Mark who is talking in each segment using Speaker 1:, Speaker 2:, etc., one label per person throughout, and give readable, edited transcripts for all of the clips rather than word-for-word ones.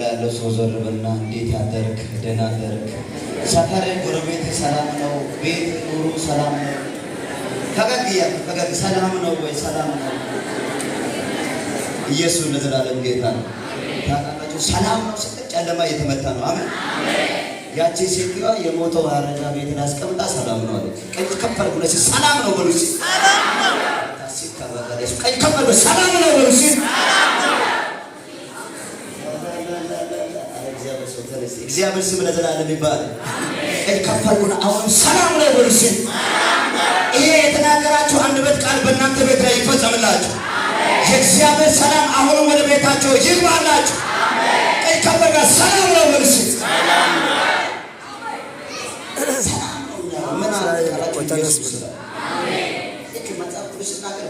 Speaker 1: ያለው ሰው ዘር በልና እንዴት አደርክ? ደህና አደርክ? ሰፈር ጎረቤት ሰላም ነው? ቤት ኑሮ ሰላም ነው? ፈገግ ሰላም ነው ወይ? ሰላም ነው። ኢየሱስ ለዘላለም ጌታ ነው። ታውቃላችሁ ሰላም ነው ስትል ጨለማ እየተመታ ነው። አሜን። ያቺ ሴትዋ የሞተው አረጋ ቤት አስቀምጣ ሰላም ነው አለች። ቀኝ ከፈል ብለሽ ሰላም ነው በሉ። ሰላም ነው ታሲካ ባጋለሽ ቀኝ ከፈል ሰላም ነው በሉ። ሰላም ነው። እግዚአብሔር ስም ለዘላለም ይባረክ። ቀኝ ከፈልኩና አሁን ሰላም ነው በሉ። ሰላም ነው። ይሄ የተናገራችሁ አንደበት ቃል በእናንተ ቤት ላይ ይፈጸምላችሁ። የእግዚአብሔር ሰላም አሁን ወደ ቤታችሁ ይግባላችሁ። ቀኝ ከፈልኩ ሰላም ነው በሉ። ሰላም ነው።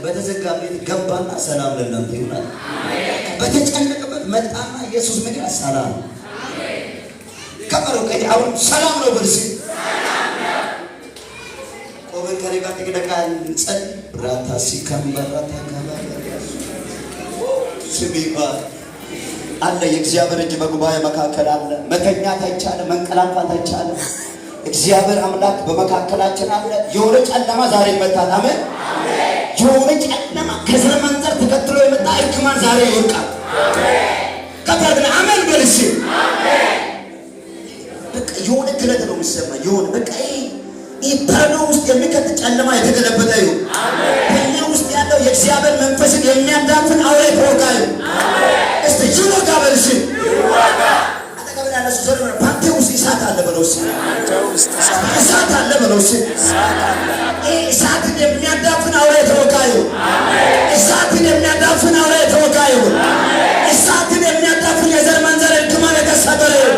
Speaker 1: በተዘጋ ቤት ገባና ሰላም ለእናንተ ይሁን። በተጨነቀበት መጣና ኢየሱስ ምግብ ሰላም ከበሩ ከይ አሁን ሰላም ነው በርሲ ሰላም ነው። ቆመን ከሬጋ ተገደቃን ጸል ብራታ ሲከም በራታ ካባለ ስሚባ አለ። የእግዚአብሔር እጅ በጉባኤ መካከል አለ። መተኛት አይቻልም፣ መንቀላፋት አይቻልም። እግዚአብሔር አምላክ በመካከላችን አለ። የሆነ ጨለማ ዛሬ ይመታል። አሜን። የሆነ ጨለማ ከዘር መንዘር ተከትሎ የመጣ እርግማን ዛሬ ይወድቃል። አሜን። ከታድና አሜን በልሽ። አሜን። በቃ የሆነ ግለት ነው የሚሰማኝ። የሆነ በቃ ይሄ በረዶ ውስጥ የሚከት ጨለማ የተገለበጠ ይሁን። አሜን። በእኛ ውስጥ ያለው የእግዚአብሔር መንፈስን የሚያዳፍን አውሬ ተወጋ ይሁን። አሜን። እስቲ ይወጋ በልሽ። ይወጋ ፓንቴ ውስጥ እሳት አለ በለው። እሳት አለ በለው። እሳትን የሚያዳፍን አውሬ ተወጋ ይሁን። እሳትን የሚያዳፍን አውሬ ተወጋ ይሁን። እሳትን የሚያዳፍን የዘር መንዘር እርግማን የተሰበረ ይሁን።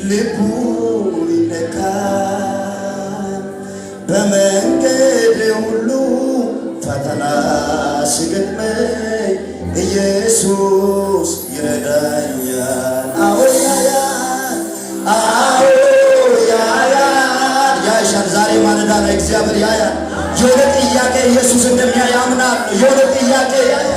Speaker 1: ልቡ ይነካል። በመንገድ ሁሉ ፈተና ሲገጥመኝ ኢየሱስ ይረዳኛል። አዎ ያያል፣ አዎ ያያል። ያይሻል ዛሬ ማለዳ ላይ እግዚአብሔር ያያል። የሆነ ጥያቄ ኢየሱስ እንደሚያይ አምናለሁ። የሆነ ጥያቄ ያያል።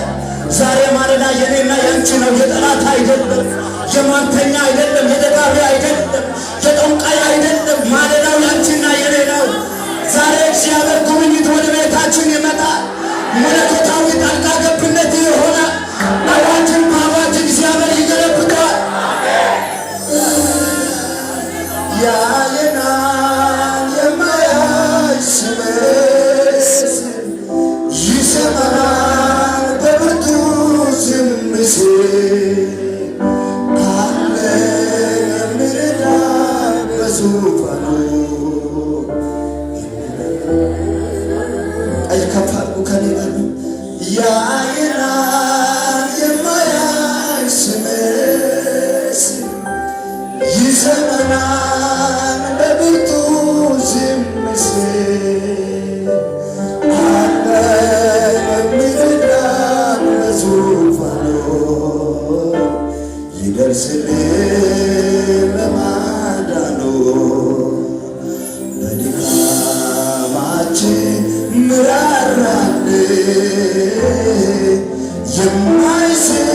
Speaker 1: ዛሬ ማለዳ የኔና ያንቺ ነው። የጠላት አይደለም፣ የማንተኛ አይደለም፣ የደጋቢ አይደለም፣ የጠንቋይ አይደለም። ማለዳው ያንቺና የኔ ነው። ዛሬ እግዚአብሔር ጉብኝት ወደ ቤታችን ይመጣል። መለኮታዊ ጣልቃ ገብነት ይሆናል። አዋጅን በአዋጅ እግዚአብሔር ይገለብጣል። ያየናል የማያይ ሲመስል ይሰማል በብርቱ ዝም ሲል አለ የሚረዳ በዙፋኑ። ቀኝ ከፍ አድርጉ ከኔ ጋር ያየናል የማያይ ሲመስል ይሰማናል በብርቱ ዝም ሲል አለ የሚረዳ በዙፋኑ ይደርስልን ለማዳኑ። በድካማችን ምራራልን የማይስቅ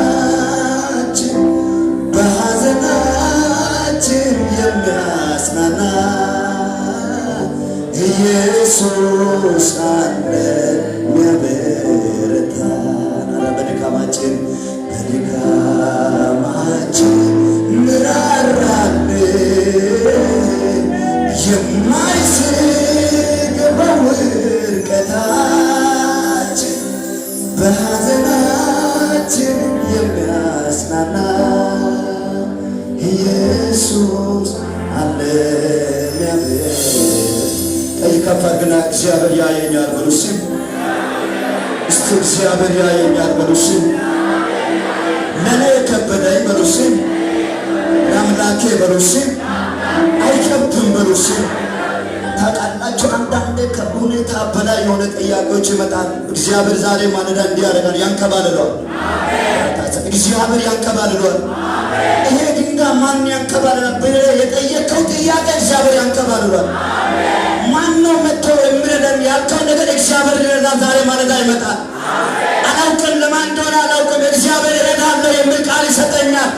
Speaker 1: በውድቀታችን በሐዘናችን የሚያጽናና ኢየሱስ አለ የሚያበረታን። በድካማችን ምራራልን የማይስቅ በውድቀታችን በሐዘናችን የሚያጽናና ኢየሱስ አለ የሚያበረታን። ቀኝ ከፍ አድርግና እግዚአብሔር ያየኛል በሉ። እስቲ እግዚአብሔር ያየኛል በሉ። ለኔ ከበደኝ በሉ። ለአምላኬ በሉ። አይከብድም በሉ። ታውቃላችሁ አንዳንድ ከሁኔታ በላይ የሆነ ጥያቄዎች ይመጣል። እግዚአብሔር ዛሬ ማለዳ እንዲህ ያደርጋል፣ ያንከባልለዋል። እግዚአብሔር ያንከባልለዋል። ይሄ ድንጋይ ማን ያንከባልላል ብለህ የጠየቀው ጥያቄ እግዚአብሔር ያንከባልለዋል። ማን ነው መጥቶ የሚረዳን ያልከው ነገር እግዚአብሔር ሊረዳ ዛሬ ማለዳ ይመጣል። አላውቅም ለማን እንደሆነ አላውቅም፣ እግዚአብሔር ይረዳለሁ የሚል ቃል ይሰጠኛል።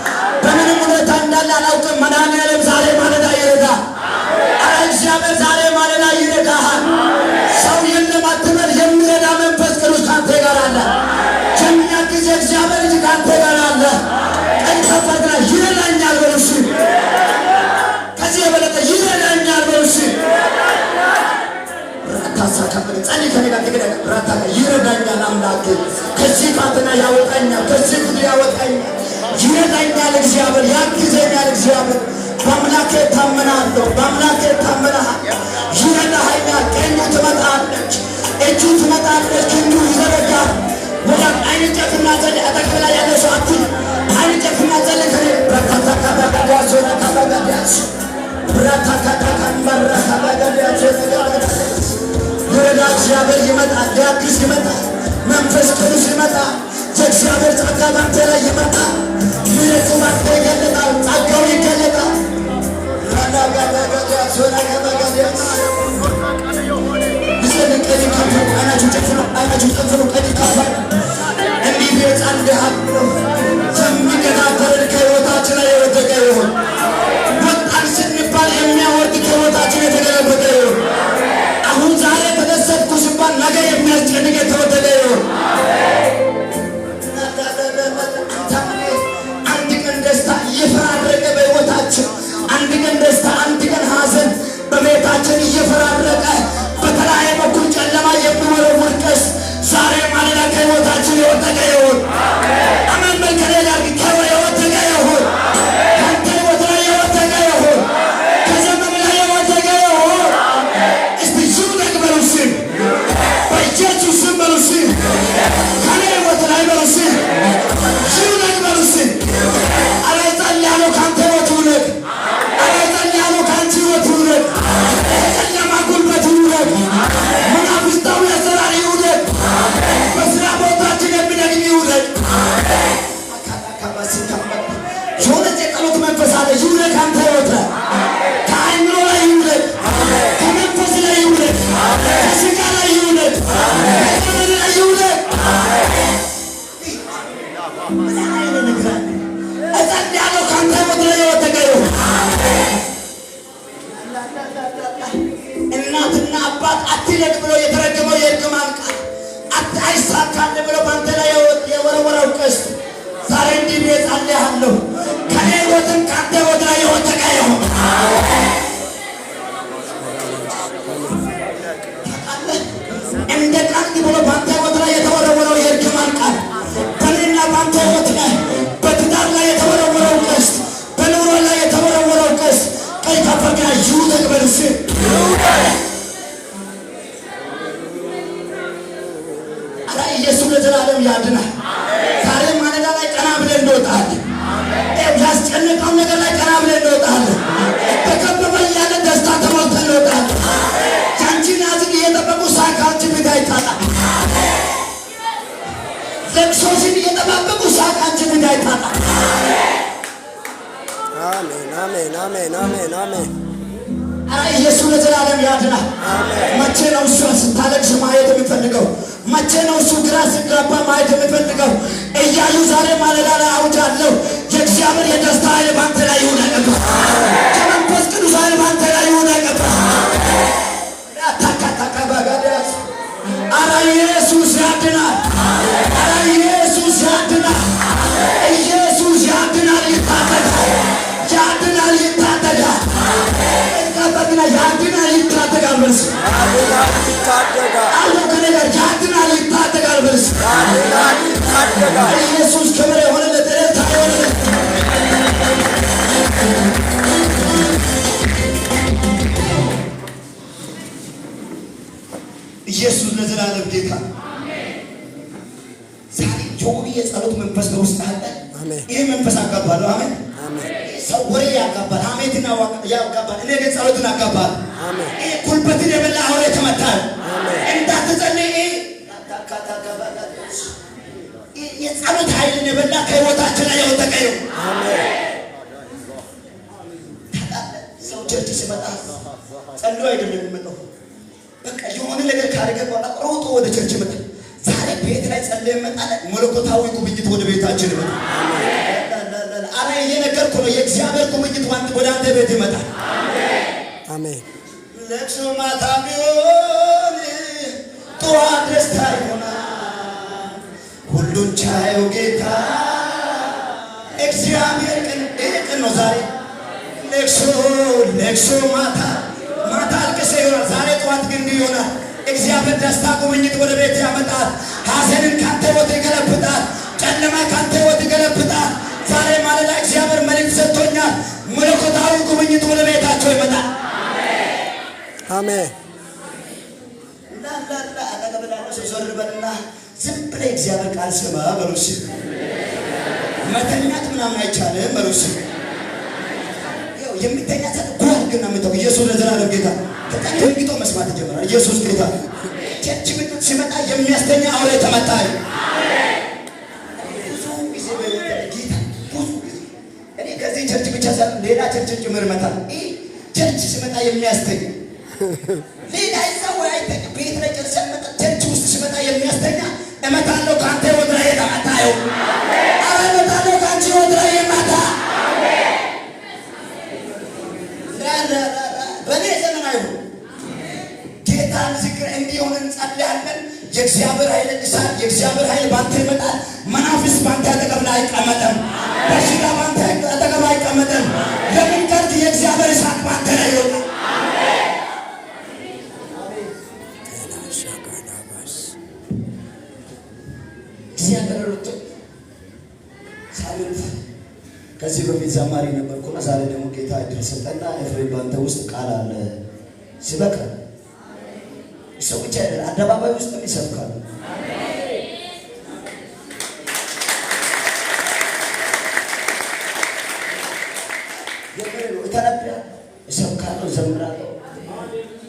Speaker 1: በምንም ሁኔታ እንዳለ አላውቅም፣ መድኃኒዓለም ዛሬ ማለዳ ይረዳል። እግዚአብሔር ዛሬ ማለዳ ይረዳሃል። ሰው የለም አትበል፣ የሚረዳ መንፈስ ቅዱስ ካንተ ጋር አለ። የሚያግዝ እግዚአብሔር ልጅ ካንተ ጋር አለ። ቀኝ ከፈትና ይረዳኛል በሉስ። ከዚህ የበለጠ ይረዳኛል በሉስ። ጸልይ ከኔ ጋር ትግደል። ይረዳኛል አምላክ፣ ከዚህ ፈተና ያወጣኛል፣ ከዚህ ጉድ ያወጣኛል። ይረዳኛል እግዚአብሔር፣ ያግዘኛል እግዚአብሔር። በአምላኬ ታመናለሁ፣ በአምላኬ ታመናሃል። ይረዳኸኛል። ቀኙ ትመጣለች፣ እጁ ትመጣለች፣ ክንዱ ይዘረጋል። ወደ አይን ጨፍና ጸልይ። አጠገብ ላይ ያለ ሰው አትይ፣ አይን ጨፍና ጸልይ ከኔ ብራታካባጋዲያስ ወራካባጋዲያስ ብራታካካምባራካባጋዲያስ ይረዳ እግዚአብሔር ይመጣል፣ ሊያግዝ ይመጣል። መንፈስ ቅዱስ ይመጣል። የእግዚአብሔር ጸጋ ባንተ ላይ ይመጣል። ምሕረቱ ባንተ ይገለጣል፣ ጸጋው ይገለጣል። ራዳጋጋጋዲያስ ወራካባጋዲያስ አይናችሁ ጨፍኑ፣ አይናችሁ ጨፍኑ። ቀኝ ከፋይ እንዲህ እጸልያለሁ፣ የሚገዳደረን ከሕይወታችን ላይ የወደቀ ይሁን። ወጣን ስንባል የሚያወርድ ከሕይወታችን የተገለበጠ ይሁን። አሁን ዛሬ ተደሰትኩ ሲባል ነገ የሚያስጨንቅ የተወደደ ይሁን። አንድ ቀን ደስታ እየፈራረቀ በሕይወታችን፣ አንድ ቀን ደስታ፣ አንድ ቀን ሐዘን በቤታችን እየፈራረቀ በተለያየ በኩል ጨለማ የሚወረውር ቀስ ዛሬ ማለዳ ከሕይወታችን የወደቀ ይሁን። አሜን በል ከኔ ጋር የወደቀ ይሁን። ከአንተ ሕይወት ላይ የወደቀ ይሁን። ከዘመን ላይ የወደቀ ይሁን። እስቲ ይውደቅ በሉ እስኪ፣ በኢየሱስ ስም በሉ እስኪ፣ ከኔ ሕይወት ላይ በሉ እስኪ፣ ይውደቅ በሉ እስኪ። ኧረ እጸልያለሁ ከአንተ ሕይወት ይውደቅ። ኧረ እጸልያለሁ ከአንቺ ሕይወት ይውደቅ። የጨለማ ጉልበት ይውደቅ። መናፍስታዊ አሰራር ይውደቅ። በስራ ቦታችን የሚደግም ይውደቅ። የሆነ የጸሎት መንፈስ አለ፣ ይውደቅ ከአንተ ሕይወት ላይ፣ ከአእምሮ ላይ ይውደቅ፣ ከመንፈስ ላይ ይውደቅ፣ ከሥጋ ላይ ይውደቅ፣ ከዘመን ላይ ይውደቅ። እጸልያለሁ ከአንተ ሕይወት ላይ የወደቀ ይሁን። እናትና አባት አትለቅ ብሎ የተረገመው የእርግማን ቃል አይሳካልህ ብሎ በአንተ ላይ የወረወረው ቀስት ዛሬ እንዲህ ብዬ ጸልያለሁ፣ ከእኔ ሕይወትም ከአንተ ሕይወት ላይ የወደቀ ይሁን። እንደ ቀልድ ብሎ በአንተ ሕይወት ላይ የተወረወረው የእርግማን ቃል በእኔና በአንተ ሕይወት ላይ፣ በትዳር ላይ የተወረወረው ቀስት፣ በኑሮ ላይ የተወረወረው ቀስት ቀኝ ከፈርጋ ይውደቅ በል እስኪ። ኧረ ኢየሱስ ለዘላለም ያድናል። ዛሬ ማለዳ ላይ ቀና ብለን እንወጣለን። ያስጨነቀው ነገር ላይ ቀና ብለን እንወጣለን። በከበበ እያለ ደስታ ተሞልተን እንወጣለን። ያንቺን ያዝን እየጠበቁ ሳቃችን ቤት አይታጣም። ለቅሶሽን እየጠባበቁ ሳቃችን ቤት አይታጣም።
Speaker 2: አሜን አሜን አሜን አሜን አሜን።
Speaker 1: ኧረ ኢየሱስ ለዘላለም ያድናል። መቼ ነው እሱ ስታለቅስ ማየት የሚፈልገው? መቼ ነው እሱ ግራ ሲጋባ ማየት የሚፈልገው? እያዩ ዛሬ ማለዳ ላይ አውጃለሁ፣ የእግዚአብሔር የደስታ ኃይል ባንተ ላይ ይውደቅብህ። የመንፈስ ቅዱስ ኃይል ባንተ ላይ ይውደቅብህ። ታካታካባጋዳስ ኧረ ኢየሱስ ያድናል። ኧረ ኢየሱስ ያድናል። ኢየሱስ ያድናል፣ ይታደጋል፣ ያድናል፣ ይታደጋል። ያድናል፣ ይታደጋል በልስ። አሁን ከኔ ጋር ያድናል፣ ይታደጋል በልስ። ኢየሱስ ክብር የሆነለት እልልታ የሆነለት ኢየሱስ ለዘላለም ጌታ። ዛሬ የሆነ የጸሎት መንፈስ በውስጥ አለ። ይህ መንፈስ አጋባለሁ። አሜን። ሰው ወሬ ያጋባል፣ ሐሜትን ያጋባል። እኔ ግን ጸሎትን አጋባል።
Speaker 2: አሜን።
Speaker 1: ጉልበትን የበላ አውሬ ተመታል።
Speaker 2: አሜን።
Speaker 1: እንዳትጸልይ የጸሎት ኃይልን የበላ ከህይወታችን ላይ ያወጣ ነው።
Speaker 2: አሜን።
Speaker 1: ሰው ቸርች ሲመጣ ጸልዮ አይደለም የሚመጣው። በቃ የሆነ ነገር ካደረገ በኋላ ሮጦ ወደ ቸርች መጣ። ዛሬ ቤት ላይ ጸልዮ ይመጣል። መለኮታዊ ጉብኝት ወደ ቤታችን ይመጣል። አረ እየነገርኩ ነው። የእግዚአብሔር ጉብኝት ወደ አንተ ቤት ይመጣል።
Speaker 2: አሜን።
Speaker 1: ለቅሶ ማታ ቢሆን ጠዋት ደስታ ይሆናል። ሁሉን ቻዩ ጌታ እግዚአብሔር ቀን ነው ዛሬ። ለቅሶ ማታ አልቅሰ ይሆናል። ዛሬ ጠዋት ግን ይሆናል። እግዚአብሔር ደስታ ጉብኝት ወደ ቤት ያመጣል። ሐዘንን ካንተ ሕይወት ይገለብጣል። ጨለማ ካንተ ሕይወት ይገለብጣል። ዛሬ ማለዳ እግዚአብሔር መልእክት ሰጥቶኛል። መለኮታዊ ጉብኝት ወደ ቤታቸው ይመጣል።
Speaker 2: አሜን።
Speaker 1: ዞር በልና ዝም ብለህ እግዚአብሔር ቃል ስማ በሉስ። መተኛት ምናምን አይቻልም በሉስ። የሚተኛ ሰው ጓል ግን ነው። ኢየሱስ ለዘላለም ጌታ ተጠንቅቆ መስማት ይጀምራል። ኢየሱስ ጌታ ቸርች ምጥት ሲመጣ የሚያስተኛ አውሬ ተመታ። ብዙ ጊዜ ጌታ ብዙ ጊዜ እኔ ከዚህ ቸርች ብቻ ሳይሆን ሌላ ቸርች ጭምር መጣል። ቸርች ሲመጣ የሚያስተኛ ሌላ ይዘው አይተኛ ቤት ላይ ጨርሰን መጣ። ቸርች ውስጥ ሲመጣ የሚያስተኛ እመታለሁ ካንተ ወደ ላይ ተመታው። አረ እመታለሁ ካንቺ ወደ ላይ የማታ በኔ ዘመን አይሁን። ጌታ ምስክር እንዲሆን እንጸልያለን። የእግዚአብሔር ኃይል ይሳል። የእግዚአብሔር ኃይል ባንተ ይመጣል። መናፍስ ባንተ አጠገብ ላይ አይቀመጥም። በሽታ ባንተ አጠገብ አይቀመጥም። ለምን ቀርት የእግዚአብሔር እሳት ባንተ ላይ ይወጣል። እግዚአብሔር ሩት ሳምንት ከዚህ በፊት ዘማሪ ነበርኩና ዛሬ ደግሞ ጌታ እድል ሰጠና ኤፍሬም ባንተ ውስጥ ቃል አለ ሲበቃ ሰው ብቻ አደባባይ ውስጥ ይሰብካል። የምሬው ተነብያ ይሰብካል፣ ዘምራለሁ።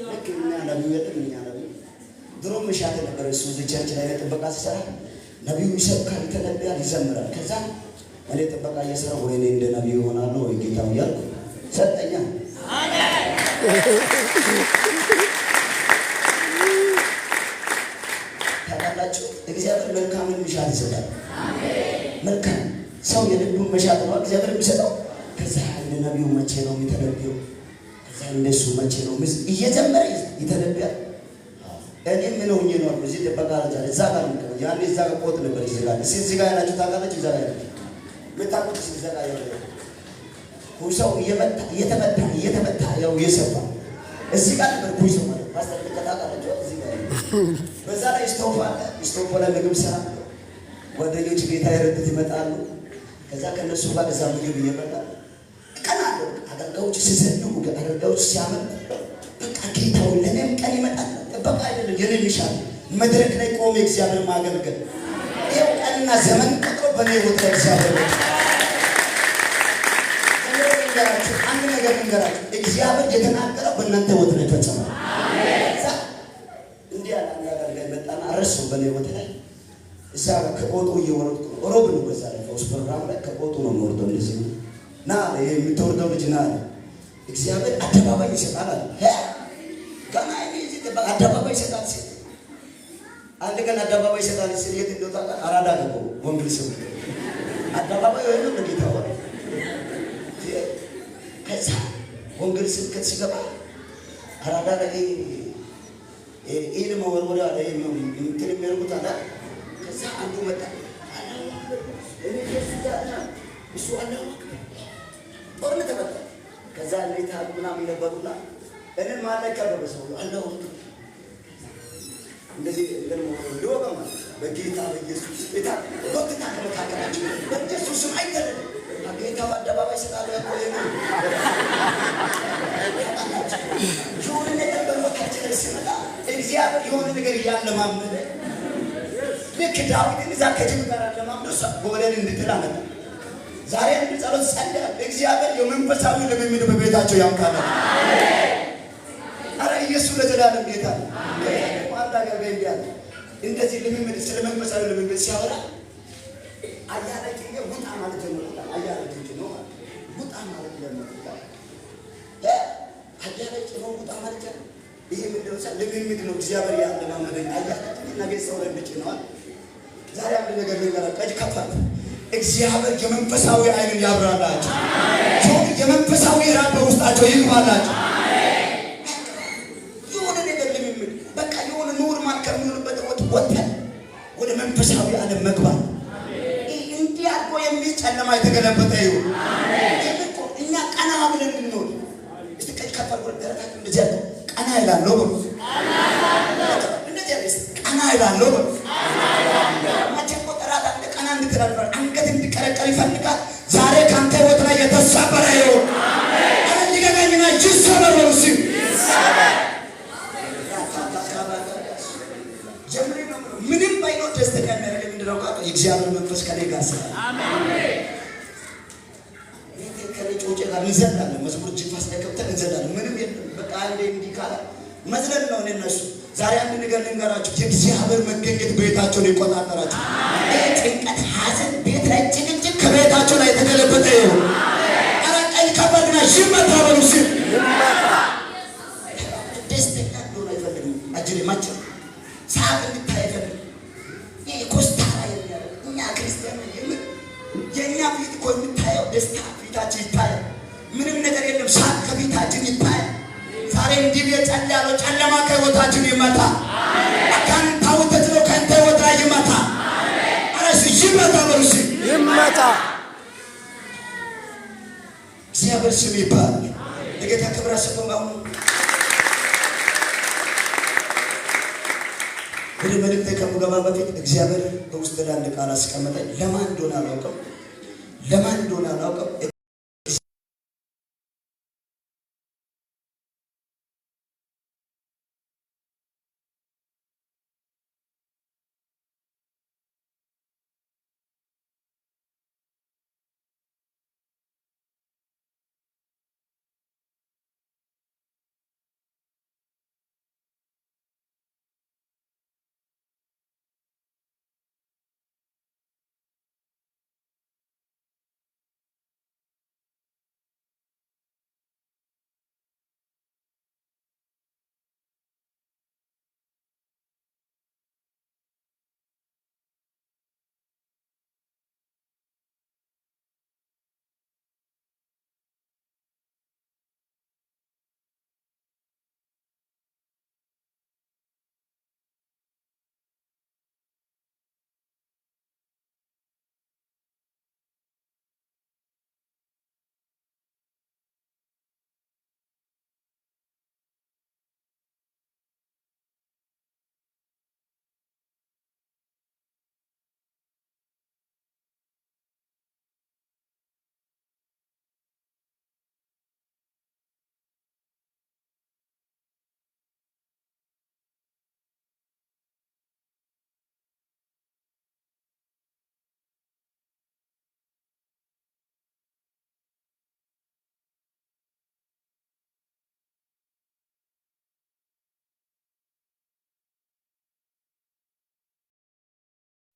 Speaker 1: ልክ እኛ ነብዩ ድሮ መሻት ነበር። እሱ ቸርች ላይ ጥበቃ ሲሰራ ነብዩ ይሰብካል፣ ተነብያ ይዘምራል። ከዛ እኔ ጥበቃ እየሰራሁ ወይ እንደ ነብዩ ሆናለሁ ወይ ጌታው እያልኩ ሰጠኛ። ታውቃላችሁ እግዚአብሔር መልካምን መሻት ይሰጣል። መልካም ሰው የልቡን መሻት ነው እግዚአብሔር የሚሰጠው። ከዛ እንደ ነብዩ መቼ ነው የሚተነብየው? ከዛ እንደሱ መቼ ነው እየዘመረ ይተነብያል። እኔ ምን ሆኜ ነው እዚህ ጥበቃ አለ እዛ ጋር ነው ያኔ እዛ ጋር ቆጥ ነበር ይዘጋል። እዚህ ጋር ያላችሁ ታውቃላችሁ። እዛ ጋር መታቆት ሲዘጋ ያለው ሁሰው እየተመታ ያው እየሰፋ እዚህ ጋር ነበር ኩይሶ ማለት ፓስተር ተከታታላችሁ። እዚህ ጋር በዛ ላይ ስቶፍ ላይ ምግብ ሰራ ጓደኞች ጌታ ይረዱት ይመጣሉ። ከዛ ከነሱ ጋር እዛ ምግብ እየበላ ቀናሉ። አገልጋዮች ሲዘሉ አገልጋዮች ሲያመጡ በቃ ጌታው ለኔም ቀን ይመጣል። ጥበቃ አይደለም የኔ ሚሻል መድረክ ላይ ቆሜ እግዚአብሔር ማገልገል ይሄው ቀንና ዘመን ቀጥሮ በኔ ወጥ ላይ እግዚአብሔር አንድ ነገር እንገራችሁ። እግዚአብሔር የተናገረው በእናንተ ወጥ ላይ ተፈጸመ። አሜን። እንዲህ ያለ አገልጋይ መጣና አረሱ በኔ ወጥ ላይ እዛ ከቆጡ እየወረድኩ ሮብ ነው። በዛ ላይ ፈውስ ፕሮግራም ላይ ከቆጡ ነው የምወርደው። እንደዚህ ና የምትወርደው ልጅ ና እግዚአብሔር አደባባይ ይሰጣል አለ። ገና እዚህ አደባባይ ይሰጣል ሲል አንድ ቀን አደባባይ ይሰጣል ሲል የት እንደወጣ አራዳ ገባሁ። ወንጌል ሰው አደባባይ ወይ ነው ለጌታ ወራ ከዛ ወንጌል ስብከት ሲገባ አራዳ ላይ ይሄን መወርወሪያ ላይ እንትን የሚያርጉት አለ። ከዛ አንዱ መጣ እኔ እሱ አለው ጦርነት ተመጣ። ከዛ ለይታ ምናምን ነበሩና እኔን ማለት ከበሰው አለው እንደዚህ እንደው በጌታ በኢየሱስ ቤታ ወጥታ ከመካከላችን በኢየሱስ ስም አይደለም ጌታ አደባባይ ሰጣለ ያቆየ ነው። የሆነ ነገር በመካከል ሲመጣ እግዚአብሔር የሆነ ነገር ያለማመደ ልክ ዳዊትን እዛ ከጅብ ጋር ለማምዶ ጎለን እንድትል አመጣ። ዛሬ ጸሎት ጸልያ እግዚአብሔር የመንፈሳዊ ልምምድ በቤታቸው ያምጣል። አረ ኢየሱስ ለዘላለም ጌታ ነው። አንድ አገር በእንዲያለ እንደዚህ ልምምድ ስለ መንፈሳዊ ልምምድ ሲያወራ አያለች ውጣ ማለት ነው። አያለች ነው ውጣ ማለት ነው። አያለች ነው ውጣ ማለት ነው። ይሄ ምንድነው? ልምምድ ነው። እግዚአብሔር ያለ ማመደኝ አያለች ነገ ሰው ለምጭ ነው። ዛሬ አንድ ነገር ልንገራችሁ ከፋት እግዚአብሔር የመንፈሳዊ አይንን ያብራላችሁ። የመንፈሳዊ ራብ በውስጣቸው ይግባላችሁ። የሆነ ነገር ልምምድ በቃ የሆነ ኖርማል ከሚሆንበት ወጥተን ወደ መንፈሳዊ ዓለም መግባት እንዲህ አድርጎ የሚጨለማ የተገለበጠ ይሁን። እኛ ቀና ብለን እንኖር። እስቲ ከፋት ወደረታችሁ እንደዚህ ያለው ቀና ይላለው ነው። እንደዚህ ያለው ቀና ይላለው ነው። አንገት እንዲቀረቀር ይፈልጋል። ዛሬ ካንተ ህይወት ላይ የተሰበረ ይሁን። አሜን። ሊገናኝና ይሰበር ነው ሲል ምንም ባይኖር ደስተኛ የሚያደርገኝ ምንድን ነው? የእግዚአብሔር መንፈስ ከኔ ጋር ስላለ አሜን። ከኔ ጮጬ ጋር እንዘላለን። መዝሙር ጅፋስ ላይ ከብተን እንዘላለን። ምንም የለም። በቃ አንዴ እንዲህ ካለ መዝለል ነው እነሱ። ዛሬ አንድ ነገር ልንገራችሁ። የእግዚአብሔር መገኘት ቤታቸውን ይቆጣጠራችሁ። ጭንቀት፣ ሐዘን፣ ቤት ላይ ጭቅጭቅ ከቤታቸው ላይ የተገለበጠ ይሁን። ኧረ ቀኝ ከበድና ይመታ በሉ ሲል ደስተኛ እንደሆነ አይፈልግም። አጅሬ ማቸው ሰዓት እንድታይ አይፈልግም። ይህ ኮስታራ የሚያደርግ እኛ ክርስቲያን የእኛ ፊት እኮ የምታየው ደስታ ፊታችን ይታያል። ምንም ነገር የለም። ሳቅ ከፊታችን ይታያል። ዛሬ እንዲህ የጸል ያለው ጨለማ ከህይወታችን ይመታ። አጋንንታዊ ተጽዕኖ ከአንተ ህይወት ላይ ይመታ። አረስ ይመታ በሉሲ ይመታ። እግዚአብሔር ስም ይባላል። ለጌታ ክብር አሰበው። አሁን ወደ መልእክት ከመገባ በፊት እግዚአብሔር በውስጥ ላይ አንድ ቃል አስቀመጠኝ። ለማን እንደሆነ አላውቅም።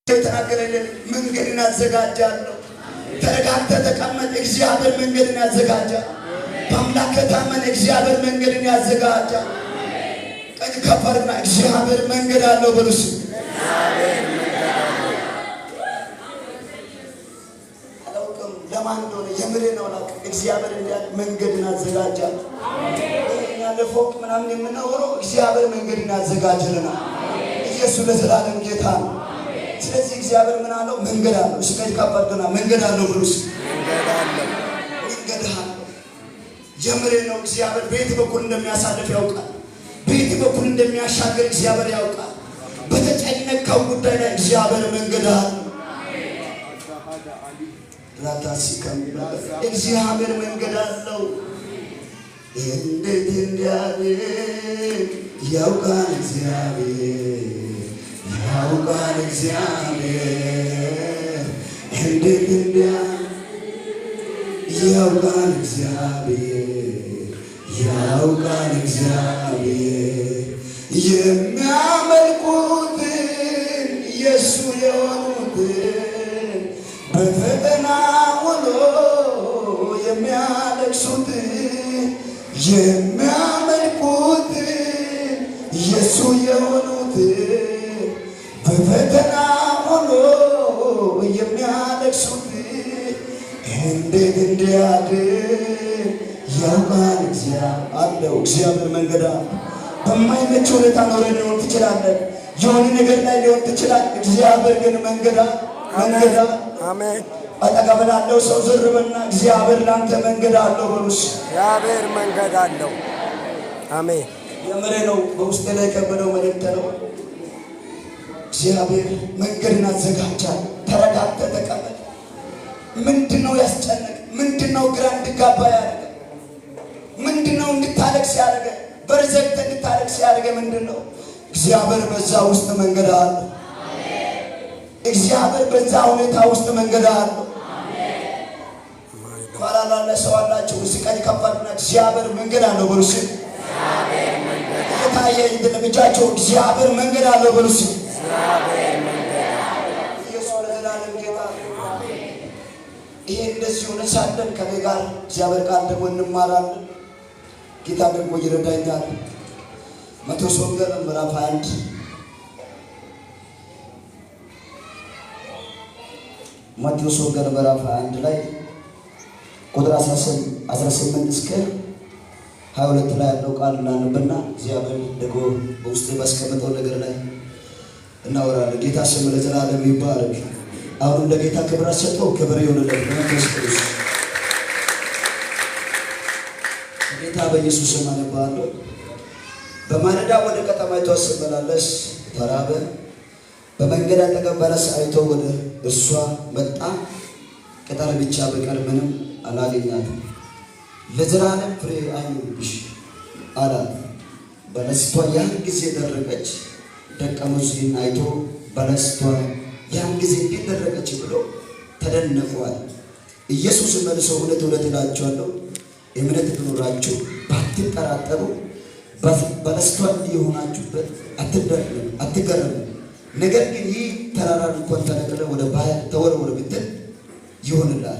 Speaker 1: የተናገረልን መንገድን አዘጋጃለሁ። ተረጋግተህ ተቀመጥ። እግዚአብሔር መንገድን ያዘጋጃል። በአምላክ ታመን። እግዚአብሔር መንገድን ያዘጋጃል። ቀኝ ከፈርና እግዚአብሔር መንገድ አለው በሉስ። አላውቅም ለማን እንደሆነ የምሬ ነው አላውቅም። እግዚአብሔር እንዲያል መንገድን አዘጋጃል። እኛ ለፎቅ ምናምን የምናወራው እግዚአብሔር መንገድን ያዘጋጅልናል። ኢየሱስ ለዘላለም ጌታ ነው። ስለዚህ እግዚአብሔር ምን አለው? መንገድ አለው። እሺ ከዚህ ካባርተና መንገድ አለው ብሉስ። መንገድ አለው። ጀምሬ ነው። እግዚአብሔር በየት በኩል እንደሚያሳልፍ ያውቃል። በየት በኩል እንደሚያሻገር እግዚአብሔር ያውቃል። በተጨነቀው ጉዳይ ላይ እግዚአብሔር መንገድ አለው። ራታሲ ከሚላ እግዚአብሔር መንገድ አለው። እንዴት እንዲያድግ ያውቃል እግዚአብሔር ያውቃል እግዚአብሔር እንዴት እንዲያድግ ያውቃል እግዚአብሔር ያውቃል እግዚአብሔር የሚያመልኩትን የሱ የሆኑትን በፈተና ውሎ የሚያለቅሱትን የሚያመልኩትን የሱ የሆኑትን በፈተና ውሎ የሚያለቅሱትን እንዴት እንዲያድን ያውቃል አለው። እግዚአብሔር መንገድ በማይመች ሁኔታ ኖረን ሊሆን ትችላለን። የሆነ ነገር ላይ ሊሆን ትችላል። እግዚአብሔር ግን መንገድ
Speaker 2: አሜን።
Speaker 1: አጠገብ ላለው ሰው ዝር በልና እግዚአብሔር ላንተ መንገድ አለው በሉስ።
Speaker 2: እግዚአብሔር መንገድ አለው። አሜን።
Speaker 1: የምሬ ነው። በውስጤ ላይ የከበደው መልእክት ነው። እግዚአብሔር መንገድን አዘጋጃል። ተረጋግተህ ተቀመጥ። ምንድነው ያስጨነቅ? ምንድነው ግራ እንድጋባ ያደረገ? ምንድነው እንድታለቅስ ያደረገ? በርዘግተ እንድታለቅስ ያደረገ ምንድነው? እግዚአብሔር በዛ ውስጥ መንገድ አለው። እግዚአብሔር በዛ ሁኔታ ውስጥ መንገድ አለው። ኋላ ላለ ሰው አላቸው እስቀኝ ከባድና እግዚአብሔር መንገድ አለው በሉስ። እግዚአብሔር መንገድ ታየ እንደምጃቸው እግዚአብሔር መንገድ አለው በሉስ። እግዚአብሔር መንገድ ኢየሱስ ለዘላለም ጌታ። ይሄ እንደዚህ ሆነ ሳለን ከኔ ጋር እግዚአብሔር ቃል ደግሞ እንማራለን። ጌታ ደግሞ ይረዳኛል። ማቴዎስ ወንጌል ምዕራፍ 21 ማቴዎስ ወንጌል ምዕራፍ 21 ላይ ቁጥር 18 እስከ 22 ላይ ያለው ቃል እናንብና እግዚአብሔር ደግሞ በውስጤ ባስቀመጠው ነገር ላይ እናወራለን። ጌታ ስም ለዘላለም ይባረክ። አሁን ለጌታ ክብር ሰጥተው ክብር ይሁንለት በመንፈስ ቅዱስ ጌታ በኢየሱስ ስም አነባለሁ። በማለዳ ወደ ከተማይቱ ሲመላለስ ተራበ። በመንገድ አጠገብ በለስ አይቶ ወደ እርሷ መጣ። ቅጠል ብቻ በቀር ምንም አላገኛትም። ለዘላለም ፍሬ አይኑርብሽ አላት። በለስቷ ያን ጊዜ ደረቀች። ደቀ መዛሙርቱን አይቶ በለስቷ ያን ጊዜ እንዴት ደረቀች ብሎ ተደነቁአል። ኢየሱስ መልሶ እውነት እውነት እላችኋለሁ እምነት ቢኖራችሁ ባትጠራጠሩ በለስቷ የሆናችሁበት አትገረሙ። ነገር ግን ይህ ተራራ እንኳን ተነቅሎ ወደ ባህር ተወርወረ ብትል ይሆንላል።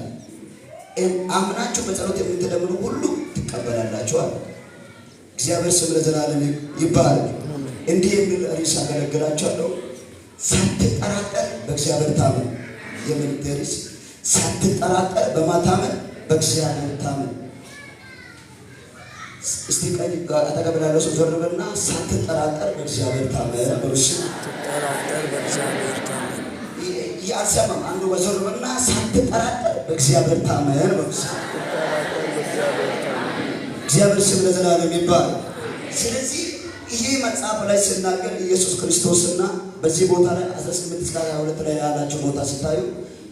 Speaker 1: አምናችሁ በጸሎት የምትለምኑ ሁሉ ትቀበላላችሁ አለ። እግዚአብሔር ስም ለዘላለም ይባረክ። እንዲህ የሚል ርዕስ አገለግላችኋለሁ። ሳትጠራጠር በእግዚአብሔር ታመን የሚል ርዕስ። ሳትጠራጠር በማታመን በእግዚአብሔር ታመን። እስቲ ቀኝ አጠገብ ላለው ሰው ዞር በልና ሳትጠራጠር በእግዚአብሔር ታመን በሉስ።
Speaker 2: ሳትጠራጠር በእግዚአብሔር ታመን።
Speaker 1: ያልሰማም አንዱ በዞር በልና ሳትጠራጠር በእግዚአብሔር ታመን በሉስ። እግዚአብሔር ስም ለዘላለም ይባረክ። ስለዚህ ይሄ መጽሐፍ ላይ ሲናገር ኢየሱስ ክርስቶስና በዚህ ቦታ ላይ 18 እስከ 22 ላይ ያላቸው ቦታ ሲታዩ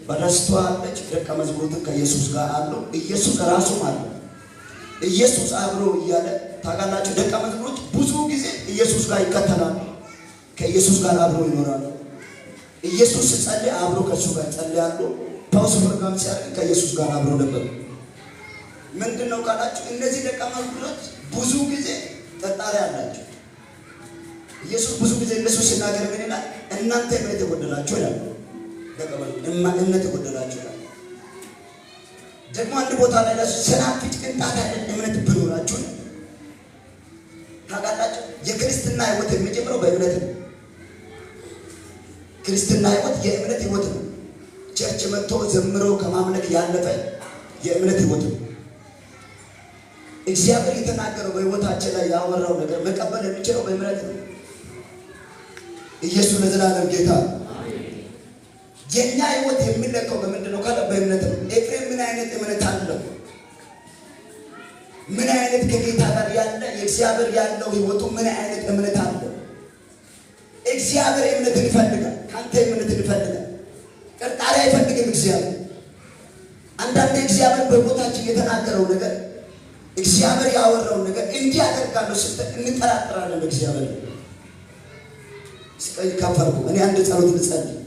Speaker 1: በለስቷ አለች። ደቀ መዛሙርቱ ከኢየሱስ ጋር አሉ። ኢየሱስ ራሱም አለ። ኢየሱስ አብሮ እያለ ታውቃላችሁ፣ ደቀ መዛሙርት ብዙ ጊዜ ኢየሱስ ጋር ይከተላሉ፣ ከኢየሱስ ጋር አብሮ ይኖራሉ። ኢየሱስ ሲጸልይ አብሮ ከእሱ ጋር ይጸልያሉ። ፓውስ ፕሮግራም ሲያደርግ ከኢየሱስ ጋር አብሮ ነበር። ምንድነው ካላችሁ እነዚህ ደቀ መዛሙርት ብዙ ጊዜ ጠጣሪ አላቸው። ኢየሱስ ብዙ ጊዜ እነሱ ሲናገር ምን ይላል? እናንተ እምነት የጎደላችሁ ይላል። ደቀ መዛሙርት እምነት የጎደላችሁ ይላል። ደግሞ አንድ ቦታ ላይ ሰናፍጭ ቅንጣት ያህል እምነት ቢኖራችሁ ታውቃላችሁ። የክርስትና ሕይወት የሚጀምረው በእምነት ነው። ክርስትና ሕይወት የእምነት ሕይወት ነው። ቸርች መጥቶ ዘምሮ ከማምለክ ያለፈ የእምነት ሕይወት ነው። እግዚአብሔር የተናገረው በሕይወታችን ላይ ያወራው ነገር መቀበል የሚችለው በእምነት ነው። ኢየሱስ ለዘላለም ጌታ። የኛ ሕይወት የሚለካው በምንድን ነው ካለ በእምነት ነው። ኤፍሬም ምን አይነት እምነት አለው? ምን አይነት ከጌታ ጋር ያለ የእግዚአብሔር ያለው ሕይወቱ ምን አይነት እምነት አለው? እግዚአብሔር እምነትን ይፈልጋል። ካንተ እምነትን ይፈልጋል። ጥርጣሬ አይፈልግም እግዚአብሔር። አንዳንዴ እግዚአብሔር በቦታችን የተናገረው ነገር እግዚአብሔር ያወራው ነገር እንዲህ አደርጋለሁ ስትል እንጠራጠራለን። እግዚአብሔር ስቀይ ካፈርኩ እኔ አንድ ጸሎት ልጸልይ።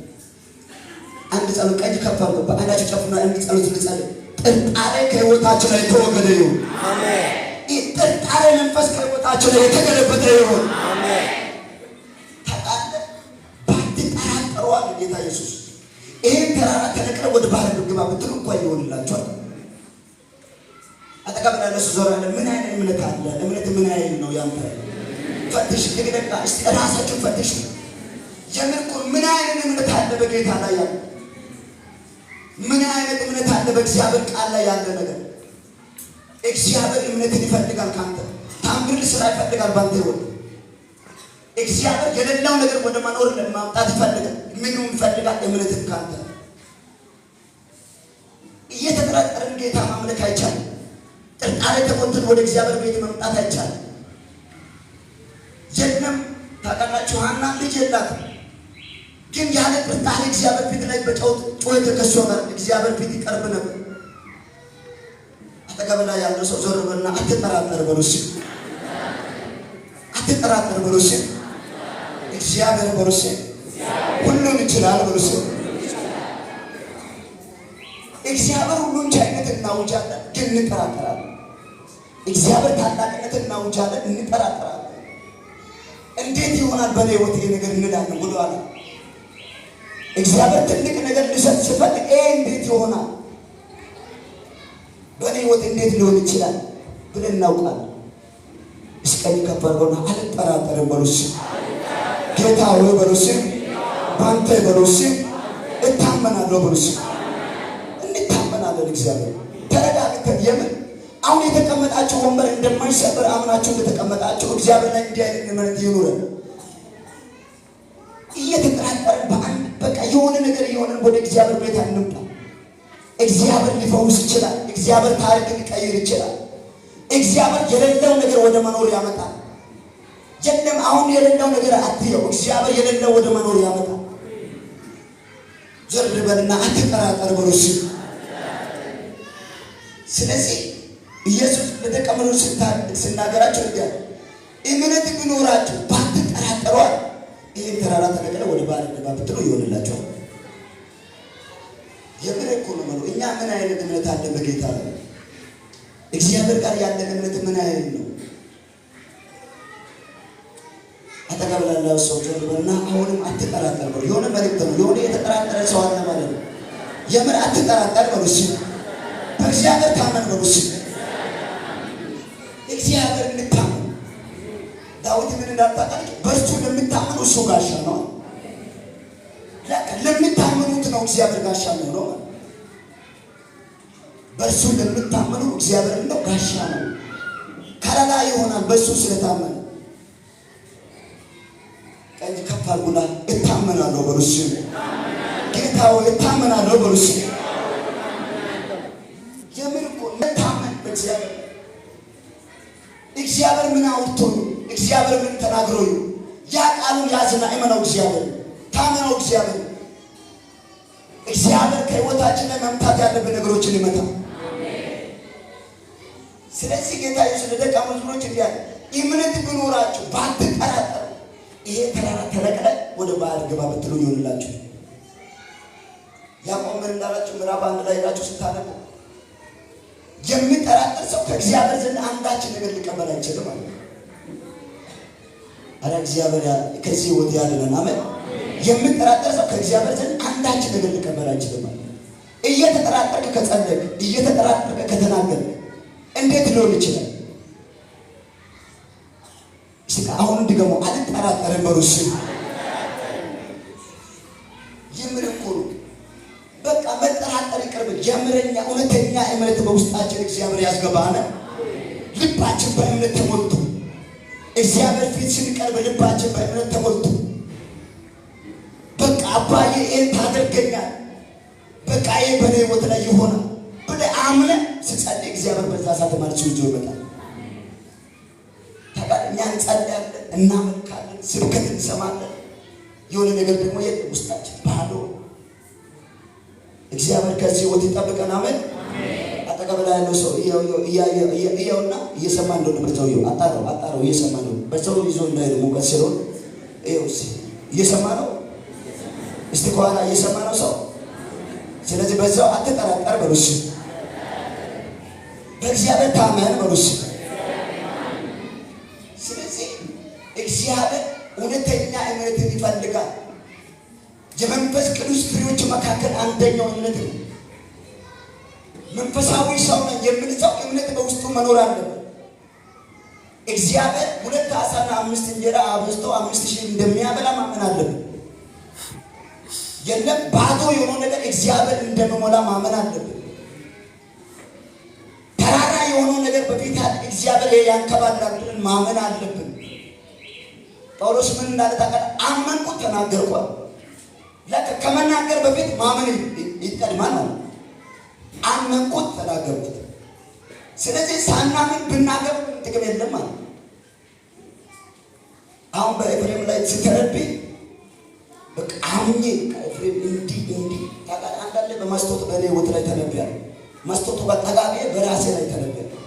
Speaker 1: አንድ ጸሎት ቀኝ ከፋርኩ በአናችሁ ጨፍና አንድ ጸሎት ልጸልይ። ጥርጣሬ ከህይወታችን ላይ ተወገደ ይሁን።
Speaker 2: አሜን።
Speaker 1: ይህ ጥርጣሬ መንፈስ ከህይወታችን ላይ የተገለበጠ ይሁን።
Speaker 2: አሜን።
Speaker 1: ታውቃለህ፣ ባትጠራጠሩ አለ ጌታ ኢየሱስ። ይህን ተራራ ተነቅለህ ወደ ባህር ግባ ብትሉ እንኳን ይሆንላችኋል። አጠገብ ላይ ለሱ ዞር ያለ ምን አይነት እምነት አለ? እምነት ምን አይነት ነው ያንተ? ፈትሽ ግደቃ እስቲ ራሳችሁን ፈትሽ። የምርኩን ምን አይነት እምነት አለ በጌታ ላይ ያለ? ምን አይነት እምነት አለ በእግዚአብሔር ቃል ላይ ያለ ነገር? እግዚአብሔር እምነትን ይፈልጋል ካንተ። ታምር ስራ ይፈልጋል ባንተ ይወል። እግዚአብሔር የሌላው ነገር ወደ መኖር ለማምጣት ይፈልጋል። ምን ይፈልጋል? እምነትን ካንተ። እየተጠራጠርን ጌታ ማምለክ አይቻልም። ጥርጣሬ ተቆጥተን ወደ እግዚአብሔር ቤት መምጣት አይቻልም። የለም ታውቃላችሁ፣ ሐና ልጅ የላትም፣ ግን ያለ ጥርጣሬ እግዚአብሔር ፊት ላይ በጩኸት ተከሶ ነበር። እግዚአብሔር ፊት ይቀርብ ነበር። አጠገብ ላይ ያለው ሰው ዞር በልና አትጠራጠር በሉስ፣ አትጠራጠር በሉስ፣ እግዚአብሔር በሉስ ሁሉን ይችላል በሉስ። እግዚአብሔር ሁሉን ቻይነት እናውጃለን፣ ግን እንጠራጠራለን። እግዚአብሔር ታላቅነት እናውጃለን፣ እንጠራጠራለን። እንዴት ይሆናል በኔ ህይወት ይሄ ነገር እንላለን ወደኋላ። እግዚአብሔር ትልቅ ነገር ሊሰጥ ሲፈልግ እንዴት ይሆናል በኔ ህይወት እንዴት ሊሆን ይችላል ብለን እናውቃለን። እስቀኝ ከፈርጎና አልጠራጠርም በሉስ፣ ጌታ ሆይ በሉስ፣ ባንተ በሉስ እታመናለሁ በሉስ። እንታመናለን። እግዚአብሔር ተረጋግተን የምን አሁን የተቀመጣችሁ ወንበር እንደማይሰበር አምናችሁ እንደተቀመጣችሁ እግዚአብሔር ላይ እንዲህ አይነት እምነት ይኑረን። እየተጠራጠርን በአንድ በቃ የሆነ ነገር የሆነን ወደ እግዚአብሔር ቤት አንምጣ። እግዚአብሔር ሊፈውስ ይችላል። እግዚአብሔር ታሪክ ሊቀይር ይችላል። እግዚአብሔር የሌለው ነገር ወደ መኖር ያመጣል። የለም አሁን የሌለው ነገር አትየው፣ እግዚአብሔር የሌለው ወደ መኖር ያመጣል። ዘር በልና አትጠራጠር በሉስ። ስለዚህ ኢየሱስ ለደቀ መዛሙርቱ ሲናገራቸው እንዲያ እምነት ቢኖራችሁ ባትጠራጠሩ ይህን ተራራ ተነቅለው ወደ ባህር ግባ ብትሉ ይሆንላችኋል። የምሬን እኮ ነው የምለው። እኛ ምን አይነት እምነት አለ በጌታ ላይ? እግዚአብሔር ጋር ያለን እምነት ምን አይነት ነው? አጠገብ ላለው ሰው ጀርበና አሁንም አትጠራጠር በሉ። የሆነ መልእክት ነው። የሆነ የተጠራጠረ ሰው አለ ማለት ነው። የምር አትጠራጠር በሉ። በእግዚአብሔር ታመን በሉ። እግዚአብሔር እንታመን። ዳዊት ምን እንዳጣጣለ በእርሱ ለሚታመኑ እሱ ጋሻ ነው። ለሚታመኑት ነው እግዚአብሔር ጋሻ ነው። በእርሱ ለሚታመኑ እግዚአብሔር ነው ጋሻ ነው። ከለላ ይሆናል በእሱ ስለታመነ። ቀኝ ከፍ አድርጉና እታመናለሁ በሉ። ጌታ ሆይ እታመናለሁ በሉ። የምን እኮ መታመን በእግዚአብሔር እግዚአብሔር ምን አውጥቶ እግዚአብሔር ምን ተናግሮ ያ ቃሉን ያዝና እመነው። እግዚአብሔር ታመነው። እግዚአብሔር ከህይወታችን ላይ መምታት ያለብን ነገሮችን ይመታል። ስለዚህ ጌታ ኢየሱስ ለደቀ መዛሙርቱ እንዲህ አለ፣ እምነት ቢኖራችሁ ባትጠራጠሩ ይሄ ተራራ ተነቅለ ወደ ባህር ግባ ብትሉ ይሆንላችሁ። ያዕቆብ ምን እንዳላችሁ ምዕራፍ 1 ላይ ሄዳችሁ ስታነቡ የሚጠራጠር ሰው ከእግዚአብሔር ዘንድ አንዳች ነገር ሊቀበል አይችልም ማለት ነው። አረ እግዚአብሔር ከዚህ ህይወት ያድነን። አሜን። የሚጠራጠር ሰው ከእግዚአብሔር ዘንድ አንዳች ነገር ሊቀበል አይችልም ማለት ነው። እየተጠራጠርክ ከጸለይክ፣ እየተጠራጠርክ ከተናገርክ እንዴት ሊሆን ይችላል? እስኪ አሁን እንድገሙ አልጠራጠርም በሉ። የምር እኮ ነው። በቃ መጠራጠር ይቅርብ። የምረኛ እውነተኛ እምነት በውስጣችን እግዚአብሔር ያስገባና ልባችን በእምነት ተሞልቶ እግዚአብሔር ፊት ስንቀርብ ልባችን በእምነት ተሞልቶ በቃ አባዬ ይሄን ታደርገኛል፣ በቃ ይሄ በኔ ህይወት ላይ ይሆናል ብለህ አምነህ ስትጸልይ እግዚአብሔር በዛ ሰዓት ማለት ይዞ ይመጣል። እኛ እንጸልያለን፣ እናመልካለን፣ ስብከት እንሰማለን። የሆነ ነገር ደግሞ የለም ውስጣችን ባዶ። እግዚአብሔር ከዚህ ህይወት ይጠብቀን። አሜን። አጠገብ ላይ ያለው ሰው እያውና እየሰማ እንደሆነ በሰውየው አጣራው እየሰማ ነው። በሰው ይዞ እንዳይል ሙቀት ስለሆነ እየሰማ ነው። እስቲ ከኋላ እየሰማ ነው ሰው። ስለዚህ በዛው አትጠራጠር በሉ። በእግዚአብሔር ታመን በሉስ። ስለዚህ እግዚአብሔር እውነተኛ እምነትን ይፈልጋል። የመንፈስ ቅዱስ ፍሬዎች መካከል አንደኛው እምነት ነው። መንፈሳዊ ሰው ነኝ የሚል ሰው እምነት በውስጡ መኖር አለበት። እግዚአብሔር 2 ዓሣና 5 እንጀራ አብዝቶ 5,000 እንደሚያበላ ማመን አለበት። የለም ባዶ የሆነው ነገር እግዚአብሔር እንደሚሞላ ማመን አለበት። ተራራ የሆነው ነገር በፊት እግዚአብሔር ያንከባላል ብለን ማመን አለብን። ጳውሎስ ምን እንዳለ ታውቃለህ? አመንኩት ተናገርኳል። ለካ ከመናገር በፊት ማመን ይቀድማል ነው። አመንኩት ተናገርኩት። ስለዚህ ሳናምን ብናገር ጥቅም የለም ማለት። አሁን በኤፍሬም ላይ ስተነብይ በቃ አምኜ ኤፍሬም እንዲህ ታውቃለህ። አንዳንዴ በመስቶት በእኔ ሕይወት ላይ ተነብያለሁ። መስቶቱ በጠጋቤ በራሴ ላይ ተነብያለሁ።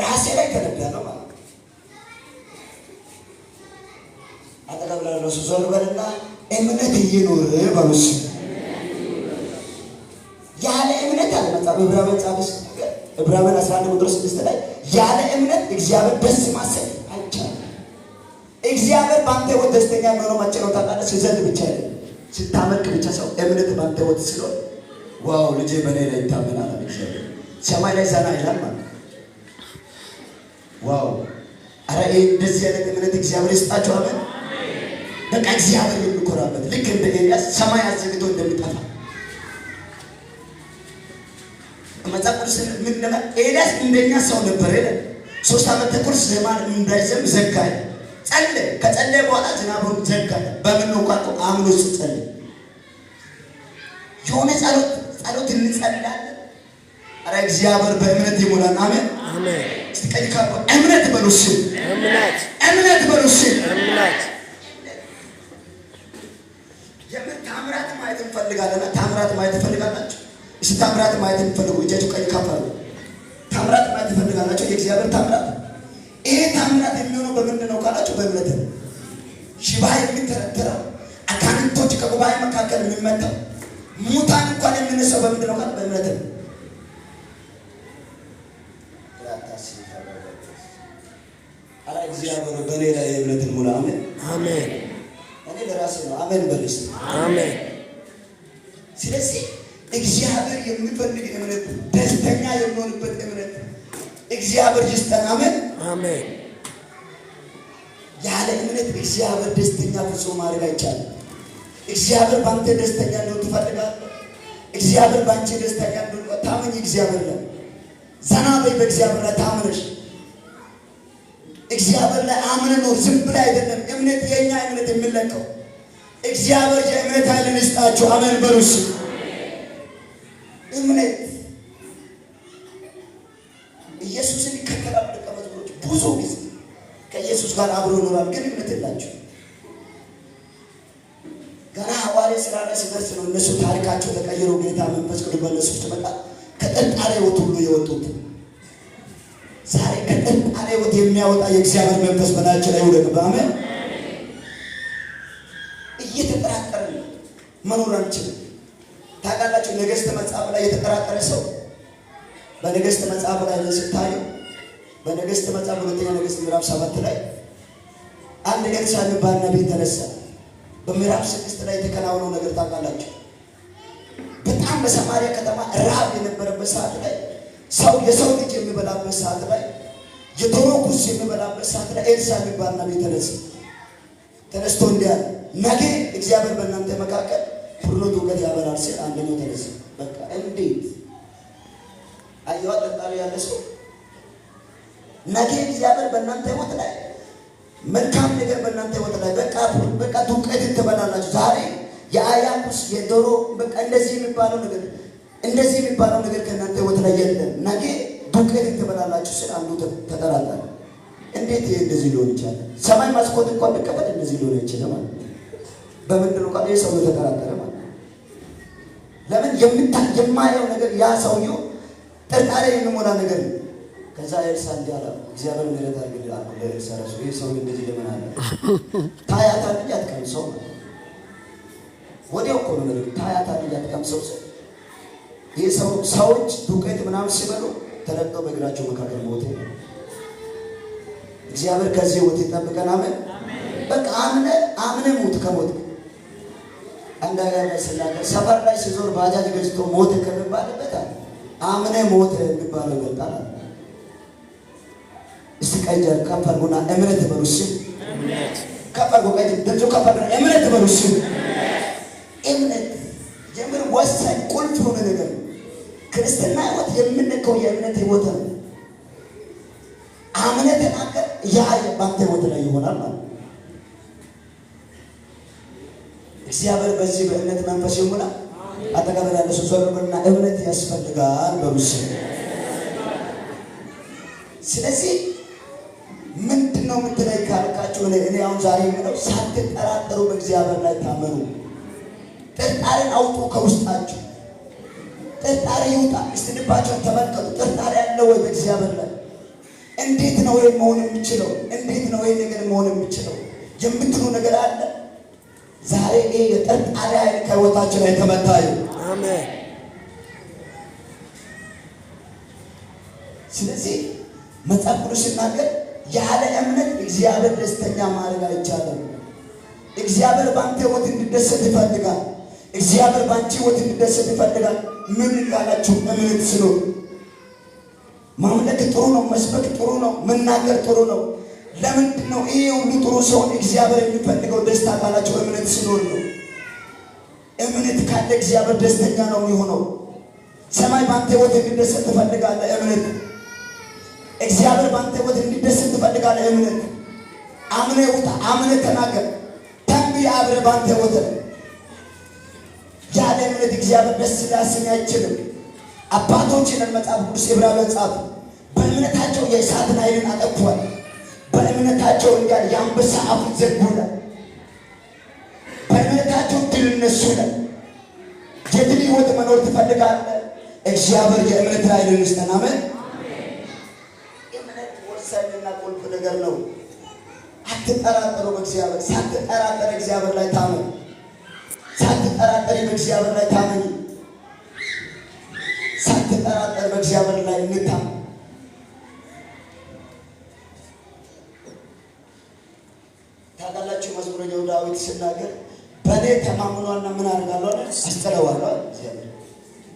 Speaker 1: ራሴ ላይ ተነብያለሁ ማለት አጠገብ ላለው ሰው ዞር በልና እምነት እየኖረ በሉስ። ያለ እምነት አለ መጽሐፍ ዕብራውያን ጻፈስ ዕብራውያን 11:6 ላይ ያለ እምነት እግዚአብሔር ደስ ማሰኘት አይቻልም። እግዚአብሔር ባንተ ሕይወት ደስተኛ የሚሆነው መቼ ነው ታውቃለህ? ሲዘል ብቻ አይደለም፣ ስታመልክ ብቻ ሰው እምነት ባንተ ሕይወት ሲኖር ዋው ልጄ በኔ ላይ ይታመናል እግዚአብሔር ሰማይ ላይ ዘና ይላል ማለት ዋው። አረ እንደዚህ አይነት እምነት እግዚአብሔር ይስጣችሁ። አሜን። በቃ እግዚአብሔር የሚኮራበት ልክ እንደ ኤልያስ ሰማይ አዘግቶ እንደሚጠፋ መጽሐፍ ቅዱስ ምን እንደማ ኤልያስ እንደኛ ሰው ነበር አይደል? 3 ዓመት ተኩል ዝናብ እንዳይዘንብ ዘጋ። ጸለየ። ከጸለየ በኋላ ዝናቡን ዘጋ። በምን ነው ቋንቋ አምኖ ጸለየ። የሆነ ጸሎት እንጸልያለን። አረ እግዚአብሔር በእምነት ይሞላል። አሜን አሜን። እስቲ ከዲካ እምነት በሉስ። እምነት በሉስ። እምነት ታምራት ማየት እንፈልጋለን። ታምራት ማየት እንፈልጋላችሁ? እሺ ታምራት ማየት እንፈልጉ እጃችሁ ቀኝ ካፋሉ። ታምራት ማየት እንፈልጋላችሁ? የእግዚአብሔር ታምራት። ይሄ ታምራት የሚሆነው በምንድን ነው ካላችሁ በእምነት ነው። ሽባ የሚተረተረው፣ አጋንንቶች ከጉባኤ መካከል የሚመታው፣ ሙታን እንኳን የሚነሳው በምንድን ነው ካላችሁ በእምነት ነው። አረ እግዚአብሔር በኔ ላይ እምነትን ሙላ። አሜን አሜን። እኔ ለራሴ ነው አሜን በልስ። አሜን። ስለዚህ እግዚአብሔር የሚፈልግ እምነት፣ ደስተኛ የሚሆንበት እምነት እግዚአብሔር ይስጠን። አሜን አሜን። ያለ እምነት እግዚአብሔር ደስተኛ ፍጹም ማድረግ አይቻልም። እግዚአብሔር ባንተ ደስተኛ እንደሆነ ትፈልጋለህ። እግዚአብሔር ባንቺ ደስተኛ እንደሆነ ታመኝ። እግዚአብሔር ላይ ዘና በይ። በእግዚአብሔር ላይ ታምነሽ እግዚአብሔር ላይ አምነን ነው። ዝም ብለህ አይደለም። እምነት የኛ እምነት የሚለቀው እግዚአብሔር የእምነት ኃይልን ይስጣችሁ። አሜን በሉስ። እምነት ኢየሱስን ይከተላሉ ደቀ መዛሙርቶች ብዙ ጊዜ ከኢየሱስ ጋር አብሮ ይኖራል፣ ግን እምነት የላቸው። ገና ሐዋርያት ሥራ ላይ ሲደርስ ነው እነሱ ታሪካቸው ተቀይሮ ጌታ መንፈስ ቅዱስ በእነሱ ውስጥ መጣ። ከጥርጣሬ ሕይወት ሁሉ የወጡት ዛሬ ከጥርጣሬ ሕይወት የሚያወጣ የእግዚአብሔር መንፈስ በላያቸው ላይ ይውደቅ። አሜን። እየተጠራጠርን መኖር አንችልም። ታውቃላችሁ ነገሥት መጽሐፍ ላይ የተጠራጠረ ሰው በነገሥት መጽሐፍ ላይ ስታዩ በነገሥት መጽሐፍ 2ኛ ነገሥት ምዕራፍ 7 ላይ አንድ ኤልሳ የሚባል ነቢይ ተነሳ። በምዕራፍ 6 ላይ የተከናወነው ነገር ታውቃላችሁ። በጣም በሰማርያ ከተማ ረሃብ የነበረበት ሰዓት ላይ ሰው የሰው ልጅ የሚበላበት ሰዓት ላይ የዶሮ ኩስ የሚበላበት ሰዓት ላይ ኤልሳ የሚባል ነቢይ ተነስቶ እንዲህ አለ፣ ነገ እግዚአብሔር በእናንተ መካከል ፍርኖ ዱቄት ያበላል ሲል አንደኛው ተነሳ። በቃ እንዴት አየዋ ጠጣሪ ያለ ሰው ነገ እግዚአብሔር በእናንተ ሕይወት ላይ መልካም ነገር በእናንተ ሕይወት ላይ በቃ ዱቄት ትበላላችሁ። ዛሬ የአያኩስ የዶሮ በቃ እንደዚህ የሚባለው ነገር ከእናንተ ሕይወት ላይ የለም። ነገ ዱቄት ትበላላችሁ ሲል አንዱ ተጠራጠረ። እንዴት ይሄ እንደዚህ ሊሆን ይችላል? ሰማይ መስኮት እንኳን ቢከፈት እንደዚህ ሊሆን ይችላል ማለት በምንድን ነው? ይሄ ሰው ተጠራጠረ ማለት ለምን የማየው ነገር ያ ሰውየው ጥርጣሬ የሚሞላ ነገር ነው። ከዛ ኤልሳ እንዲህ አለ፣ እግዚአብሔር ምሕረት አድርግልኝ ለኤልሳ ራሱ ይሄ ሰው እንደዚህ ለምን አለ? ታያታለህ አትቀምሰው ማለት ወዲያው እኮ ነው ነገር ታያታለህ አትቀምሰው። ይህ ሰዎች ዱቄት ምናምን ሲበሉ ተለቅጠው በእግራቸው መካከል ሞት። እግዚአብሔር ከዚህ ሞት ይጠብቀን። አሜን። በቃ አምነ ሙት ከሞት አንድ ሀገር ላይ ስናገር ሰፈር ላይ ሲዞር ባጃጅ ገጭቶ ሞት ከሚባልበት አምነ ሞት የሚባለው ይበልጣል። እስቲ ቀኝ ከፍ አድርጉና እምነት በሉ። እሺ ከፍ አድርጉ። ቀኝ ድምፁ ከፍ አድርጉና እምነት በሉ። እሺ እምነት ጀምር ወሳኝ ቁልፍ የሆነ ነገር ክርስትና ህይወት የምንከው የእምነት ህይወት ነው። አምነህ ተናገር፣ ያ ባንተ ህይወት ላይ ይሆናል ማለት ነው። እግዚአብሔር በዚህ በእምነት መንፈስ ይሙላ። አጠቃላይ ያለ ሰው ዘርበና እምነት ያስፈልጋል በሉስ። ስለዚህ ምንድነው የምትለይ ካልካችሁ እኔ አሁን ዛሬ የምለው ሳትጠራጠሩ በእግዚአብሔር ላይ ታመኑ። ጥርጣሬን አውጡ ከውስጣችሁ። ጥርጣሬ ይውጣ። እስቲ ልባችሁን ተመልከቱ። ጥርጣሬ ያለው ወይ በእግዚአብሔር ላይ? እንዴት ነው ይሄ መሆን የሚችለው? እንዴት ነው ይሄ ነገር መሆን የሚችለው የምትሉ ነገር አለ። ዛሬ ይሄ የጥርጣሬ ኃይል ከህይወታችን ላይ ተመታ ይሁን። አሜን። ስለዚህ መጽሐፍ ቅዱስ ሲናገር ያለ እምነት እግዚአብሔር ደስተኛ ማድረግ አይቻልም። እግዚአብሔር ባንተ ህይወት እንዲደሰት ይፈልጋል። እግዚአብሔር ባንቺ ህይወት እንዲደሰት ይፈልጋል። ምን ካላችሁ እምነት ሲኖር ማምለክ ጥሩ ነው፣ መስበክ ጥሩ ነው፣ መናገር ጥሩ ነው። ለምንድን ነው ይሄ ሁሉ ጥሩ ሲሆን እግዚአብሔር የሚፈልገው ደስታ ካላችሁ እምነት ሲኖር ነው። እምነት ካለ እግዚአብሔር ደስተኛ ነው የሚሆነው። ሰማይ ባንተ ህይወት እንዲደሰት ትፈልጋለህ። እምነት እግዚአብሔር ባንተ ህይወት እንዲደሰት ትፈልጋለህ። እምነት አምነህ ውጣ፣ አምነህ ተናገር፣ ተንብይ አብረህ ባንተ ህይወት ያለ እምነት እግዚአብሔር ደስ ሊያሰኝ አይችልም። አባቶችን መጽሐፍ ቅዱስ ዕብራውያን ጻፉ። በእምነታቸው የእሳትን ኃይልን አጠፏል። በእምነታቸው እንዲያል የአንበሳ አፉን ዘጉላል። በእምነታቸው ድል እነሱላል። የድል ህይወት መኖር ትፈልጋለህ? እግዚአብሔር የእምነት ኃይልን ይስጠን። አሜን። እምነት ወሳኝና ቁልፍ ነገር ነው። አትጠራጠሩ በእግዚአብሔር። ሳትጠራጠር እግዚአብሔር ላይ ታመን። ሳትጠራጠሪ በእግዚአብሔር ላይ ታመኝ። ሳትጠራጠር በእግዚአብሔር ላይ እንታመን። ታውቃላችሁ መዝሙረኛው ዳዊት ሲናገር በእኔ ተማምኗልና ምን አደርጋለሁ? አስጠለዋለሁ። እግዚአብሔር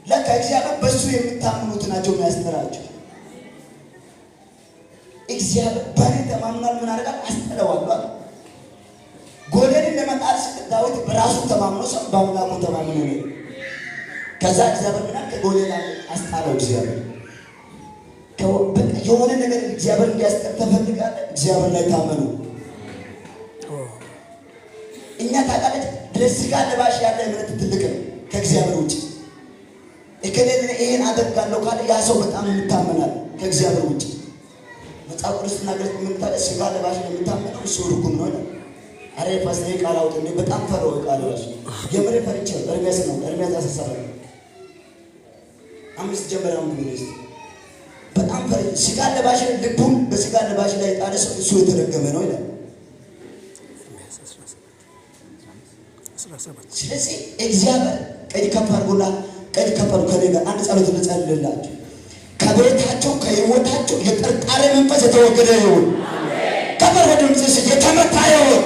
Speaker 1: ለካ እግዚአብሔር በእሱ የሚታምኑት ናቸው የሚያስጠራቸው። እግዚአብሔር በእኔ ተማምኗል ምን አደርጋለሁ? አስጠለዋለሁ። ጎልያድን ለመጣል ዳዊት በራሱ ተማምኖ ሰው በአምላኩ ተማምኖ ነው። ከዛ እግዚአብሔር ምናምን ከጎልያድ አስጣለው። እግዚአብሔር የሆነ ነገር እግዚአብሔር እንዲያስጠር ተፈልጋለህ። እግዚአብሔር ላይ ታመኑ። እኛ ታውቃለች ለስጋ ለባሽ ያለ እምነት ትልቅ ነው ከእግዚአብሔር ውጭ። እከሌለ ይሄን አደርጋለሁ ካለ ያ ሰው በጣም ይታመናል ከእግዚአብሔር ውጭ። መጽሐፍ ቅዱስ ተናገረ ምን ታለ ስጋ ለባሽ የሚታመነው እሱ ርጉም ነው። አሬ ፓስተር ቃል አውጥ እንዴ በጣም ፈረው ቃል ራሱ የምር ፈርቼ እርሚያስ ነው እርሚያስ አሰሰረ አምስት ጀመራው ነው። በጣም ፈርቼ ስጋ ለባሽ ልቡን በስጋ ለባሽ ላይ ጣለ ሰው እሱ የተረገመ ነው ይላል። ስለዚህ እግዚአብሔር ቀኝ ከፍ አድርጎና ቀኝ ከፍ አድርጎ ከኔ ጋር አንድ ጸሎት ልጸልይላችሁ። ከቤታቸው ከህይወታቸው የጥርጣሬ መንፈስ የተወገደ ይሁን። ከበር ወደምጽስ የተመታ ይሁን።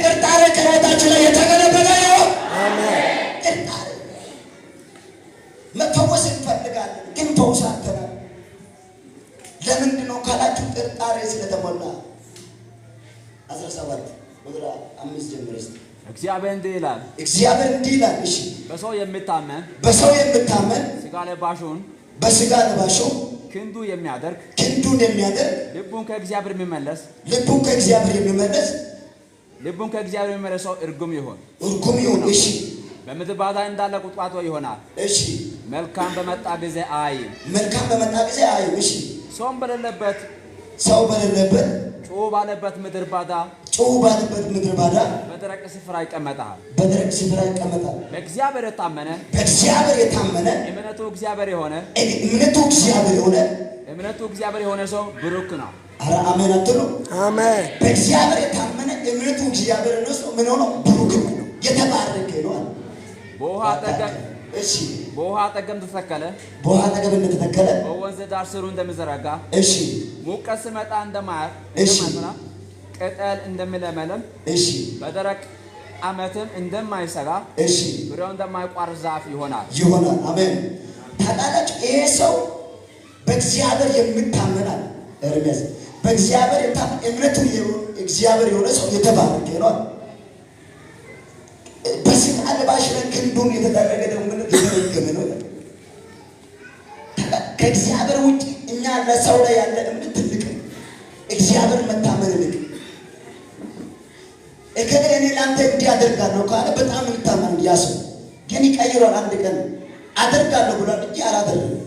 Speaker 1: ጥርጣሬ ከህይወታችን ላይ የተገለበጠ ይሁን። ጥርጣሬ መፈወስ እንፈልጋለን፣ ግን ፈውስ አጥተናል። ለምንድን ነው ካላችሁ ጥርጣሬ ስለተሞላ 17 ቁጥር 5 ጀምሮ
Speaker 2: እግዚአብሔር እንዲህ ይላል።
Speaker 1: እግዚአብሔር እንዲህ ይላል። እሺ
Speaker 2: በሰው የምታመን
Speaker 1: ስጋ ለባሹ
Speaker 2: ክንዱ የሚያደርግ
Speaker 1: ልቡን ከእግዚአብሔር
Speaker 2: የሚመለስ ሰው እርጉም ይሁን።
Speaker 1: እሺ
Speaker 2: በምድር ባዳ እንዳለ ቁጥቋጦ ይሆናል።
Speaker 1: እሺ
Speaker 2: መልካም በመጣ ጊዜ አይም።
Speaker 1: እሺ
Speaker 2: ሰው በሌለበት
Speaker 1: ጩኸ ባለበት ምድር ባዳ
Speaker 2: በደረቅ ስፍራ ይቀመጣል። በእግዚአብሔር የታመነ እምነቱ እግዚአብሔር የሆነ ሰው ብሩክ ነው።
Speaker 1: አሜን አትሉ? አሜን። በእግዚአብሔር የታመነ እምነቱ እግዚአብሔር ነው። ምን ሆኖ ብሩክ ነው፣ የተባረከ ነው።
Speaker 2: በውሃ አጠገብ
Speaker 1: እሺ
Speaker 2: በውሃ አጠገብ ተተከለ።
Speaker 1: በውሃ አጠገብ እንደተተከለ
Speaker 2: በወንዝ ዳር ስሩ እንደሚዘረጋ
Speaker 1: እሺ
Speaker 2: ሙቀት ሲመጣ እንደማያር
Speaker 1: እሺ
Speaker 2: ቅጠል እንደሚለመልም
Speaker 1: እሺ
Speaker 2: በደረቅ ዓመትም እንደማይሰጋ
Speaker 1: እሺ
Speaker 2: ፍሬው እንደማይቋርጥ ዛፍ ይሆናል።
Speaker 1: አሜን። ታውቃላችሁ ይሄ ሰው በእግዚአብሔር የሚታመናል። ኤርምያስ በእግዚአብሔር እምነቱ እግዚአብሔር የሆነ ሰው የተባረከ ነው። በሰይጣን ልባሽ ላይ ክንዱን የተደረገ ደግሞ የተረገመ ነው። ከእግዚአብሔር ውጭ እኛ ለሰው ላይ ያለ እምነት ትልቅ ነው። እግዚአብሔር መታመን ልቅ እኔ ለአንተ እንዲህ አደርጋለሁ ካለ በጣም የሚታመን ያ ሰው ግን ይቀይሯል። አንድ ቀን አደርጋለሁ ብሏል እንጂ አላደረገም።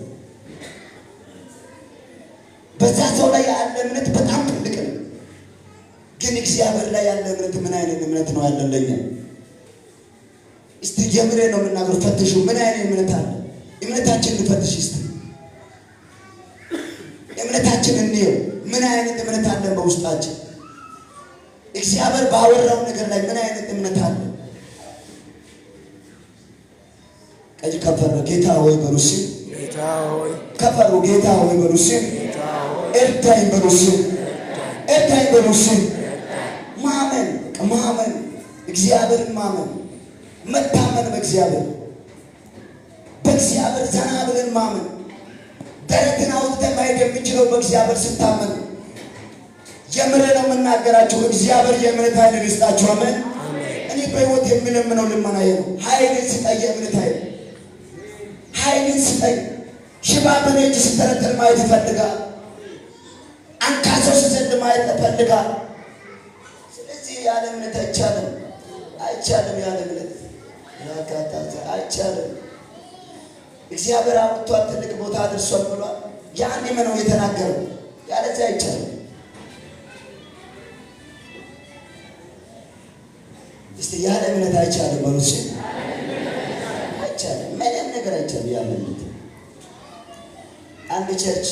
Speaker 1: በዛ ሰው ላይ ያለ እምነት በጣም ትልቅ ነው። ግን እግዚአብሔር ላይ ያለ እምነት ምን አይነት እምነት ነው ያለን ለኛ? እስቲ ጀምሬ ነው የምናገረው። ፈትሹ። ምን አይነት እምነት አለ? እምነታችን እንፈትሽ እስቲ። እምነታችን እንየው። ምን አይነት እምነት አለ በውስጣችን? እግዚአብሔር ባወራው ነገር ላይ ምን አይነት እምነት አለ? ቀጅ ከፈረ ጌታ ሆይ በሩሲ ጌታ ሆይ ከፈሩ ጌታ ሆይ በሩሲ ጌታ ሆይ እርዳኝ በሩሲ እርዳኝ በሩሲ ማመን እግዚአብሔርን ማመን መታመን በእግዚአብሔር ዘና ብለን ማመን ደረትን አውጥተን ማየት የሚችለው በእግዚአብሔር ስታመን። የምሬ ነው የምናገራቸው። እግዚአብሔር የእምነት ኃይልን ይስጣችሁ። አሜን። እኔ በሕይወት የምለምነው ልመና ነው። ኃይልን ስጠኝ፣ የእምነት ኃይልን ስጠኝ። ሽባ በእኔ እጅ ሲተረተር ማየት ይፈልጋል። አንካሳው ሲዘል ማየት ይፈልጋል። ስለዚህ ያለ እምነት አይቻልም። ያለ እምነት አይቻልም። እግዚአብሔር አውጥቷል፣ ትልቅ ቦታ አድርሷል ብሏል። ያኔ ነው የተናገረው። ያለዚያ አይቻልም። እስቲ ያለ እምነት አይቻልም በሉት። አይቻልም፣ ምንም ነገር አይቻልም ያለ እምነት። አንድ ቸርች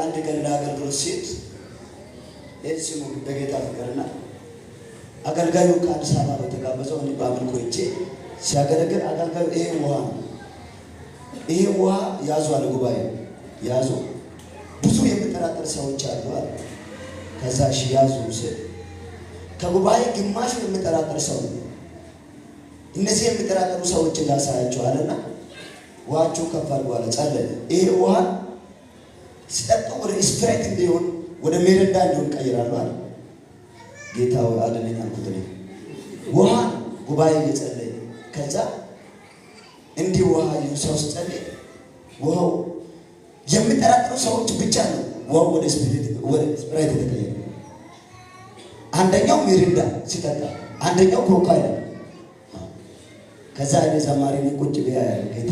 Speaker 1: አንድ ቀን ለአገልግሎት ሲሄድ ስሙ በጌታ ፍቅርና አገልጋዩ ከአዲስ አበባ ነው የተጋበዘው። እኔ በአምልኮ ሄጄ ሲያገለግል አገልጋዩ ይሄ ውሃ ያዙ አለ። ጉባኤ ያዙ፣ ብዙ የሚጠራጠር ሰዎች አሉ አለ። ከዛ ያዙ ስል ከጉባኤ ግማሹ የሚጠራጠር ሰው ነው። እነዚህ የሚጠራጠሩ ሰዎችን ላሳያቸው አለና ውሃቸው ከፍ አድርጎ አለ፣ ጸለየ። ይሄ ውሃ ሲጠጡ ወደ ስፕራይት እንዲሆን ወደ ሜሪንዳ እንዲሆን ቀይራሉ አለ። ጌታ ሆይ አድነኝ አልኩት። ውሃ ጉባኤ እየጸለየ ከዛ እንዲህ ውሃ ሰው ሲጸልይ ውሃው የሚጠራጠሩ ሰዎች ብቻ ነው ውሃው ወደ ስፕራይት የተቀየረ። አንደኛው ሜሪንዳ ሲጠጣ፣ አንደኛው ኮካ ይላል። ከዛ እኔ ዘማሪ ነኝ ቁጭ ብያ ያለ ጌታ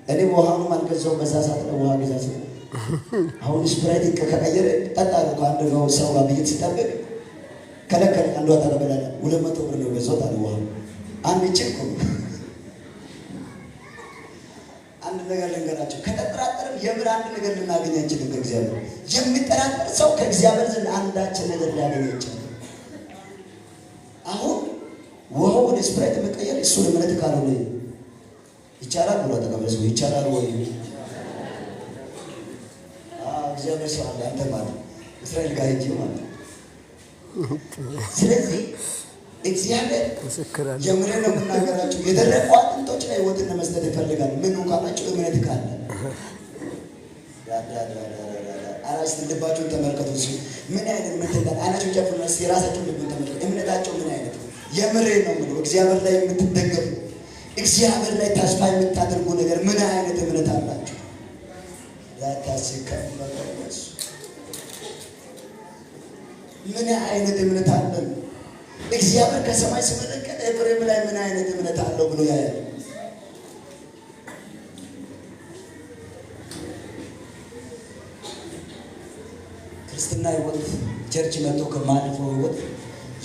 Speaker 1: እኔ ውሃኑም አልገዛውም። በዛ ሰዓት ነው ውሃ ገዛ ሰው አሁን ስፕራይት ከቀየረ ጠጣሉ ከአንደኛው ሰው ጋር ብይት ሲጠብቅ ከለከለ። አንዷ ተቀበላለ 200 ብር ነው የገዛሁት አለ ውሃ። አንድ ጭንቁ አንድ ነገር ልንገራቸው። ከተጠራጠርን የምር አንድ ነገር ልናገኝ አንችልም ከእግዚአብሔር። የሚጠራጠር ሰው ከእግዚአብሔር ዘንድ አንዳችን ነገር ሊያገኝ ይችላል። አሁን ውሃው ወደ ስፕራይት መቀየር እሱ እምነት ካልሆነ ይቻላል ብሎ ተቀበለ። ይቻላል ወይ? እግዚአብሔር ሰው አለ አንተ ማለት እስራኤል ጋር ሂጂ ማለት። ስለዚህ እግዚአብሔር የምሬ ነው የምናገራቸው። የደረቁ አጥንቶች ላይ ሕይወትን ለመስጠት ይፈልጋል። ምን ካላቸው እምነት ካለ አራስ ልባቸውን ተመልከቱ። ምን አይነት እምነት እንዳለ አይናቸው ጨፍነስ የራሳቸውን ልብን ተመልከቱ። እምነታቸው ምን አይነት የምሬ ነው የምለው። እግዚአብሔር ላይ የምትደገፉ እግዚአብሔር ላይ ተስፋ የምታደርጉ ነገር ምን አይነት እምነት አላቸው? ያታስከመለስ ምን አይነት እምነት አለን? እግዚአብሔር ከሰማይ ሲመለከት ኤፍሬም ላይ ምን አይነት እምነት አለው ብሎ ያያል። ክርስትና ሕይወት ቸርች መጥቶ ከማለፈው ሕይወት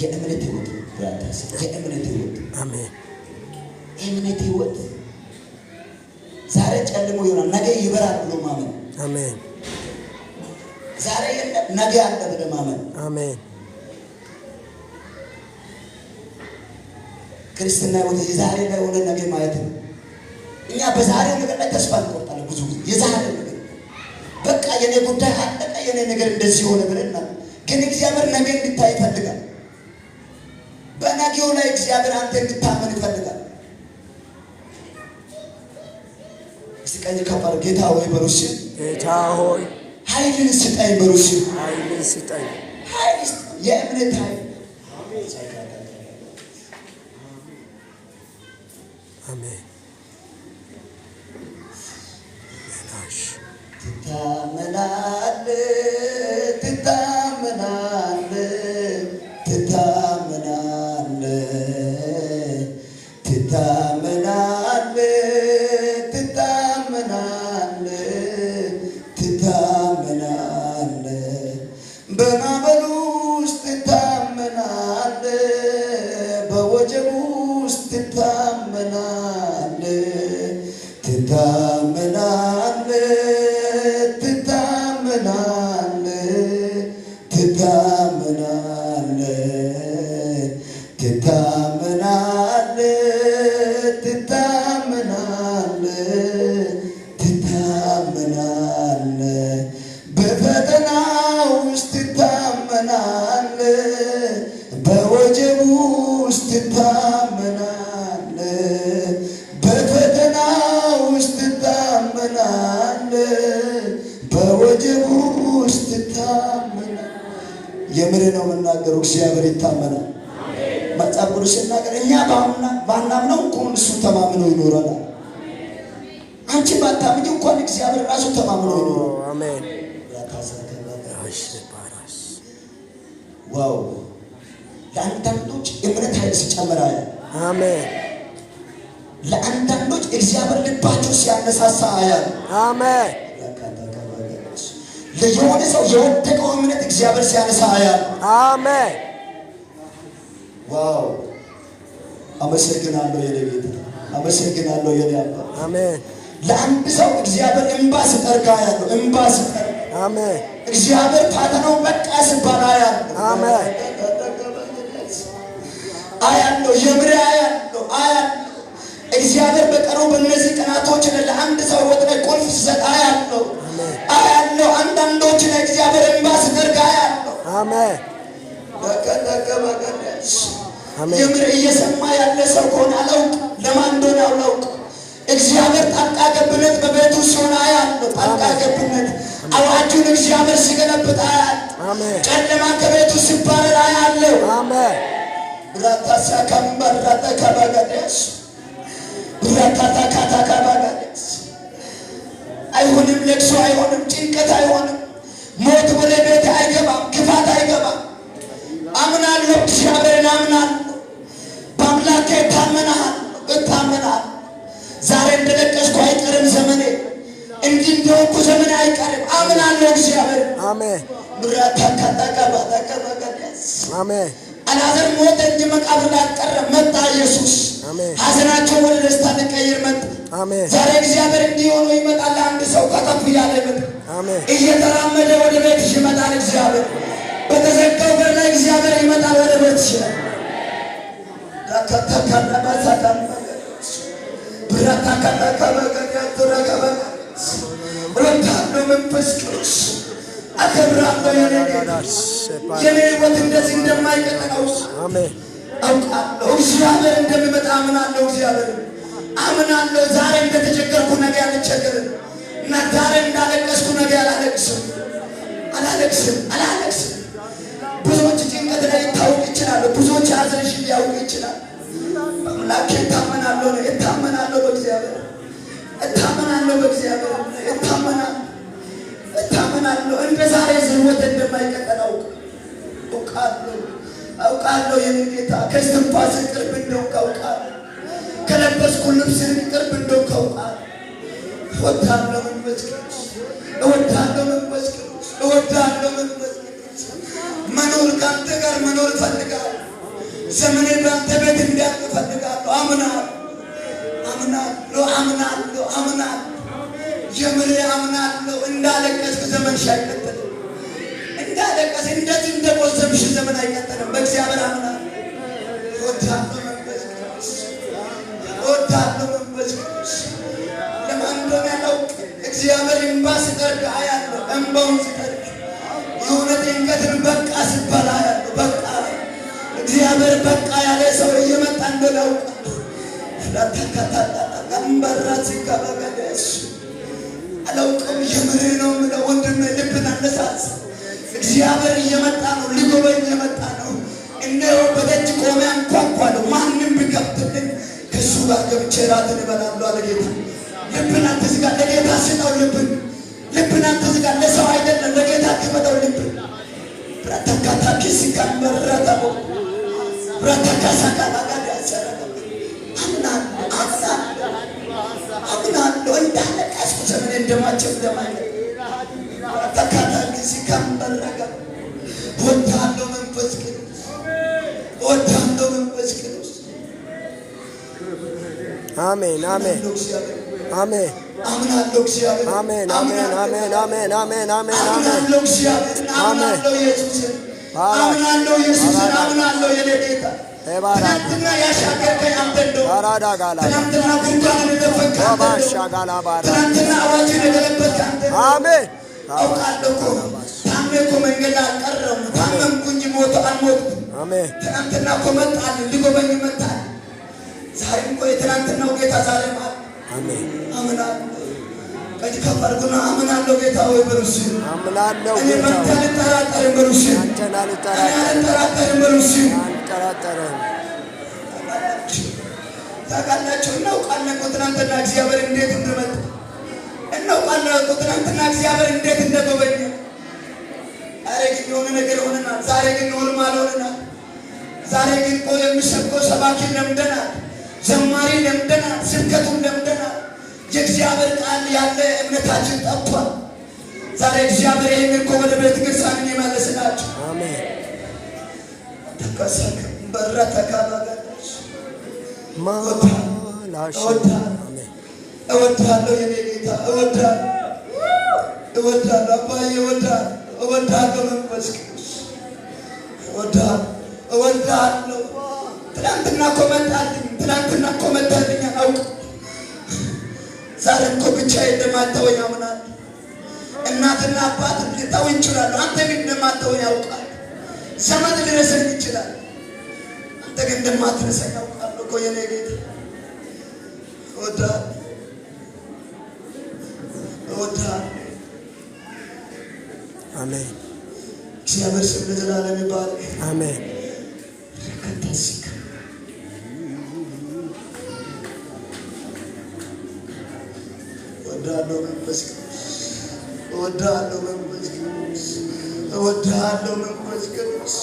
Speaker 1: የእምነት ሕይወት ብራታስ የእምነት ሕይወት አሜን። የእምነት ሕይወት ዛሬ ጨልሞ ይሆናል ነገ ይበራል ብሎ ማመን አሜን። ዛሬ የለም ነገ አለ ብሎ ማመን አሜን። ክርስትና ሕይወት ዛሬ ላይ ሆነ ነገ ማየት ነው። እኛ በዛሬው ነገር ላይ ተስፋ እንቆርጣለን። ብዙ ጊዜ የዛሬው ነገር በቃ የኔ ጉዳይ አለቀ፣ የኔ ነገር እንደዚህ ሆነ ብለና፣ ግን እግዚአብሔር ነገ እንድታይ ይፈልጋል። በነገው ላይ እግዚአብሔር አንተ እንድታመን ይፈልጋል። እስቲ ቀኝ ከፋር ጌታ ሆይ በሩሲ
Speaker 3: ጌታ ሆይ
Speaker 1: ኃይልን ስጠኝ፣ በሩሲ
Speaker 3: ኃይልን ስጠኝ፣
Speaker 1: ኃይል የእምነት ኃይል
Speaker 3: አሜን።
Speaker 1: ትታመናለህ ትታመናለህ ትታመናለህ ትታመናለህ ትታመናለህ ትታመናለህ በማዕበሉ ውስጥ ትታመናለህ በወጀቡ ውስጥ ትታመናለህ ትታመናለህ ትታመናለህ በፈተና ውስጥ ትታመናለህ በወጀቡ ውስጥ ትታመናለህ በፈተና ውስጥ ትታመናለህ በወጀቡ ውስጥ ትታመናለህ። የምር ነው የምናገረው። እግዚአብሔር ይታመናል። መጽሐፍ ቅዱስ ሲናገር እኛ ባናምነው እንኳን እሱ ተማምኖ ይኖረናል። አንቺ ባታምኚ እንኳን እግዚአብሔር ራሱ ተማምኖ ይኖራል።
Speaker 3: አሜን።
Speaker 1: ዋው! ለአንዳንዶች እምነት ኃይል ሲጨምር አያል።
Speaker 3: አሜን።
Speaker 1: ለአንዳንዶች እግዚአብሔር ልባቸው ሲያነሳሳ አያል።
Speaker 3: አሜን።
Speaker 1: ለየሆነ ሰው የወደቀው እምነት እግዚአብሔር ሲያነሳ አያል።
Speaker 3: አሜን።
Speaker 1: ዋው! አመሰግናለሁ የኔ ጌታ፣ አመሰግናለሁ የኔ አባት።
Speaker 3: አሜን።
Speaker 1: ለአንድ ሰው እግዚአብሔር እንባ ሲጠርጋ ያለው እንባ ሲጠርጋ፣
Speaker 3: አሜን።
Speaker 1: እግዚአብሔር ፈተናው በቃ ሲባል አያለሁ።
Speaker 3: አሜን።
Speaker 1: አያለሁ የምር አያለሁ አያለሁ። እግዚአብሔር በቀሩ በእነዚህ ቀናቶች ለአንድ ሰው ወጥ ላይ ቁልፍ ሲሰጥ አያለሁ አያለሁ። አንዳንዶች ላይ እግዚአብሔር እንባ ሲጠርጋ አያለሁ።
Speaker 3: አሜን።
Speaker 1: የምር እየሰማ ያለ ሰው ከሆነ አላውቅም፣ ለማን እንደሆነ አላውቅም። እግዚአብሔር ጣልቃ ገብነት በቤቱ ሲሆን አያለሁ። ጣልቃ ገብነት አዋጁን እግዚአብሔር ሲገለብጥ አያለሁ። ጨለማ ከቤቱ ሲባረር አያለሁ።
Speaker 3: አሜን።
Speaker 1: ብራታሳ ካምባራታ ካባጋደስ ብራታታ ካታ ካባጋደስ አይሆንም። ለቅሶ አይሆንም። ጭንቀት አይሆንም። ሞት ወደ ቤት አይገባም። ክፋት አይገባም። አምናለሁ። እግዚአብሔርን አምናለሁ። በአምላኬ እታመናለሁ። ዛሬ እንደለቀስኩ አይቀርም ዘመኔ፣ እንዲህ እንደሆንኩ ዘመኔ አይቀርም። አምናለሁ እግዚአብሔር።
Speaker 3: አሜን።
Speaker 1: አሜን። አልዓዛር ሞተ እንጂ መቃብር አልቀረም። መጣ ኢየሱስ። ሐዘናቸው ወደ ደስታ ሊቀይር መጣ። ዛሬ እግዚአብሔር እንዲህ ሆኖ ይመጣል። አንድ ሰው ከተፍ እያለ ይመጣል። እየተራመደ ወደ ቤትሽ ይመጣል እግዚአብሔር። በተዘጋው በር ላይ እግዚአብሔር ይመጣል ወደ ቤትሽ። እወዳለሁ መንፈስ ቅዱስ፣ አከብራለሁ የኔ ጌታ። የኔ ሕይወት እንደዚህ እንደማይቀጥለው አውቃለሁ። እግዚአብሔር እንደሚመጣ አምናለሁ። እግዚአብሔር አምናለሁ። ዛሬ እንደተቸገርኩ ነገ አልቸገርም እና ዛሬ እንዳለቀስኩ ነገ አላለቅስም። ብዙዎች ጭንቀት ላይ ይታወቅ ይችላሉ። ብዙዎች ሐዘንሽ ሊያውቅ ይችላል። አምላኬ እታመናለሁ። በእግዚአብሔር እታመናለሁ። እንደ ዛሬ ሕይወት እንደማይቀጥል አውቃለሁ። የኔ ጌታ ከእስትንፋስ ቅርብ እንደሆንክ አውቃለሁ። ከለበስኩ ልብስ ቅርብ እንደሆንክ አውቃለሁ። እወዳለሁ መንፈስ ቅዱስ። መኖር ከአንተ ጋር መኖር እፈልጋለሁ። ዘመኔ በአንተ ቤት እንዲያልቅ እፈልጋለሁ። አምናለሁ። የምሬ አምናለሁ። እንዳለቀስክ ዘመንሽ አይቀጥልም። እንዳለቀስ እንደዚህ እንደቆዘምሽ ዘመን አይቀጥልም። በእግዚአብሔር አምናለሁ። እወዳለሁ መንፈስ ቅዱስ። እንደለው ለተከታታ ገንበራት ሲከበገደስ አላውቅም የምሬ ነው ምለው ወንድሜ ልብን አነሳስ እግዚአብሔር እየመጣ ነው ሊጎበኝ እየመጣ ነው እነሆ በደጅ ቆሜ አንኳኳለሁ ማንም ቢከፍትልኝ ከእሱ ጋር ገብቼ እራትን እበላለሁ አለ ጌታ ልብን አትዝጋ ለጌታ ስጠው ልብን አትዝጋ ለሰው አይደለም ለጌታ ክፈተው ልብን ብረተካታ ኪሲካን መረተቦ ብረተካሳካባጋድ ያሰረገ አምናለሁ እንዳለቀስኩ ዘመን እንደማቸው እንደማይለ ብረተካታ ኪሲካን መረገ ወዳለው መንፈስ ቅዱስ
Speaker 3: አሜን አሜን አሜን
Speaker 1: አምናለሁ እግዚአብሔር
Speaker 3: አሜን አሜን አሜን አሜን አሜን አሜን
Speaker 1: አምናለሁ እግዚአብሔር አምናለሁ ኢየሱስን አምናለሁ ኢየሱስን አምናለሁ የኔ ጌታ ትናንትና ያሻገርከኝ አንተ እንደሆንክ ትናንትና ጉድጓድን የደፈንክ ትናንትና አዋጅን የገለበጥክ አንተ
Speaker 3: አሜን
Speaker 1: አውቃለሁ እኮ ታሜ እኮ መንገድ ላይ አልቀረሁም ታመምኩኝ ሞቶ አልሞትኩም
Speaker 3: አሜን
Speaker 1: ትናንትና እኮ መጣልኝ ሊጎበኝ መጣል ዛሬም እኮ የትናንትናው ጌታ ዛሬም አለ
Speaker 3: አሜን
Speaker 1: አምናለሁ ከዚህ ከፈርጉና አምናለሁ ጌታ ሆይ በሩስ
Speaker 3: አምናለሁ
Speaker 1: እኔ
Speaker 3: ጌታ
Speaker 1: አልጠራጠርም በሩስ
Speaker 3: አንተን
Speaker 1: አልጠራጠርም በሩስ
Speaker 3: አልጠራጠርም
Speaker 1: ታውቃላችሁ እናውቃለን እኮ ትናንትና እግዚአብሔር እንዴት እንደመጣ እናውቃለን እኮ ትናንትና እግዚአብሔር እንዴት እንደጎበኘ ዛሬ ግን የሆነ ነገር ሆነናል ዛሬ ግን ኖርማል ሆነናል ዛሬ ግን እኮ የሚሰብከው ሰባኪ ለምደናል ዘማሪ ለምደናል ስብከቱን ለምደናል የእግዚአብሔር ቃል ያለ እምነታችን ጠፍቷል ዛሬ እግዚአብሔር ይህን እኮ ወደ ቤተ ክርስቲያን ይመልስላችሁ
Speaker 3: አሜን
Speaker 1: ተከሰከ በረተካባጋሽ
Speaker 3: ማላሽ አሜን
Speaker 1: እወዳለሁ የኔ ጌታ እወዳለሁ አባዬ እወዳለሁ መንፈስ ቅዱስ እወዳለሁ ትናንትና እኮ መጣልኝ አውቅ ዛሬ እኮ ብቻዬን እንደማታወኝ አምናለሁ እናትና አባት ሊተውኝ ይችላሉ አንተ ግን እንደማታወኝ ያውቃል ዘመን ሊረሳኝ ይችላል አንተ ግን እንደማትረሳኝ ያውቃለሁ እኮ የኔ ጌታ እወዳለሁ
Speaker 3: አሜን
Speaker 1: እግዚአብሔር ስም ለዘላለም ይባረክ
Speaker 3: አሜን
Speaker 1: ረከታሲካ እወዳለሁ መንፈስ ቅዱስ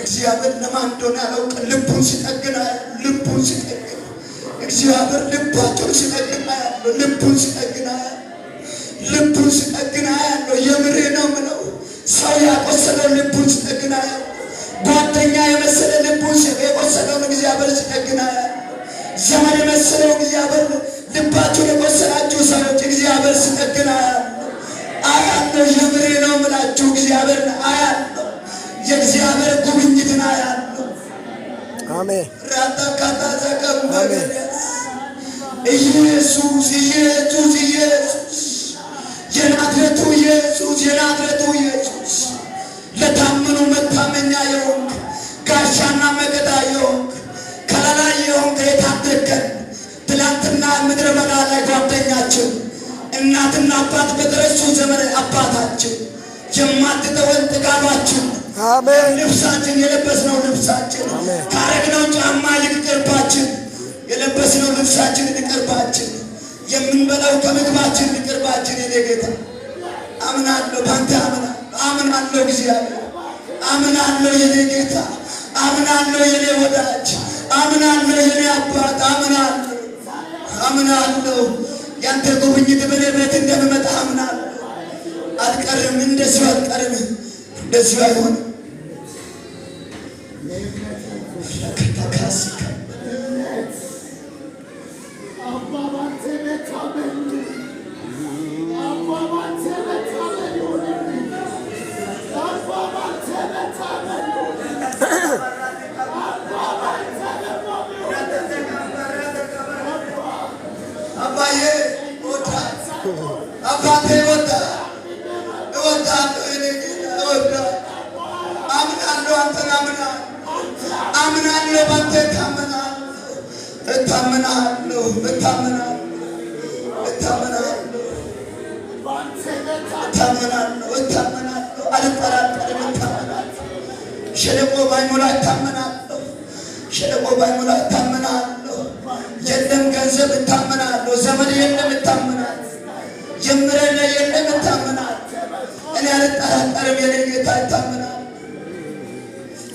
Speaker 1: እግዚአብሔር ለማን እንደሆነ ያላውቅ ልቡን ሲጠግን እግዚአብሔር ልባቸውን ሲጠግን ያለው የምሬ ነው ምለው ሰው ያቆሰለው ልቡን ሲጠግን ያለው ጓደኛ የመሰለ ልቡን የቆሰለውን እግዚአብሔር ሲጠግን ያለው ዘመን የመሰለው እግዚአብሔር ልባቸውን የቆሰላችሁ ሰዎች እግዚአብሔር ሲጠግን አያለሁ የምሬ ነው ምላችሁ እግዚአብሔር አያለሁ የእግዚአብሔር ጉብኝትን አያለሁ
Speaker 3: አሜን
Speaker 1: ራታካታ ዘቀበገደስ ኢየሱስ የናዝሬቱ ኢየሱስ ለታመኑ መታመኛ የሆንክ ጋሻና መከታ የሆንክ ከለላ የሆንክ የታደገን ትላንትና ምድረ በዳ ላይ ጓደኛችን እናትና አባት በተረሱ ዘመን አባታችን የማትተወን ጥጋባችን
Speaker 3: አሜን
Speaker 1: ልብሳችን የለበስነው ልብሳችን ካረግነው ጫማ ይቅርባችን የለበስነው ልብሳችን ይቅርባችን የምንበላው ከምግባችን ይቅርባችን የኔ ጌታ አምናለሁ ባንተ አምናለሁ እግዚአብሔር አምናለሁ የኔ ጌታ አምናለሁ የኔ ወዳጅ አምናለሁ የኔ አባት አምናለሁ ያንተ ጉብኝት በኔ ቤት እንደሚመጣ አምናለሁ አልቀርም እንደዚሁ አይሆንም ከተካሲካ አባዬ አባቴ እወዳለሁ እታመናለሁ አልጠራጠርም። እታመናለሁ ሸለቆ ባይሞላ እታመናለሁ። የለም ገንዘብ እታመናለሁ። ዘመድ የለም እታመናለሁ። ጀምረን የለም እታመናለሁ። እኔ አልጠራጠርም። የኔ ጌታ እታመናለሁ።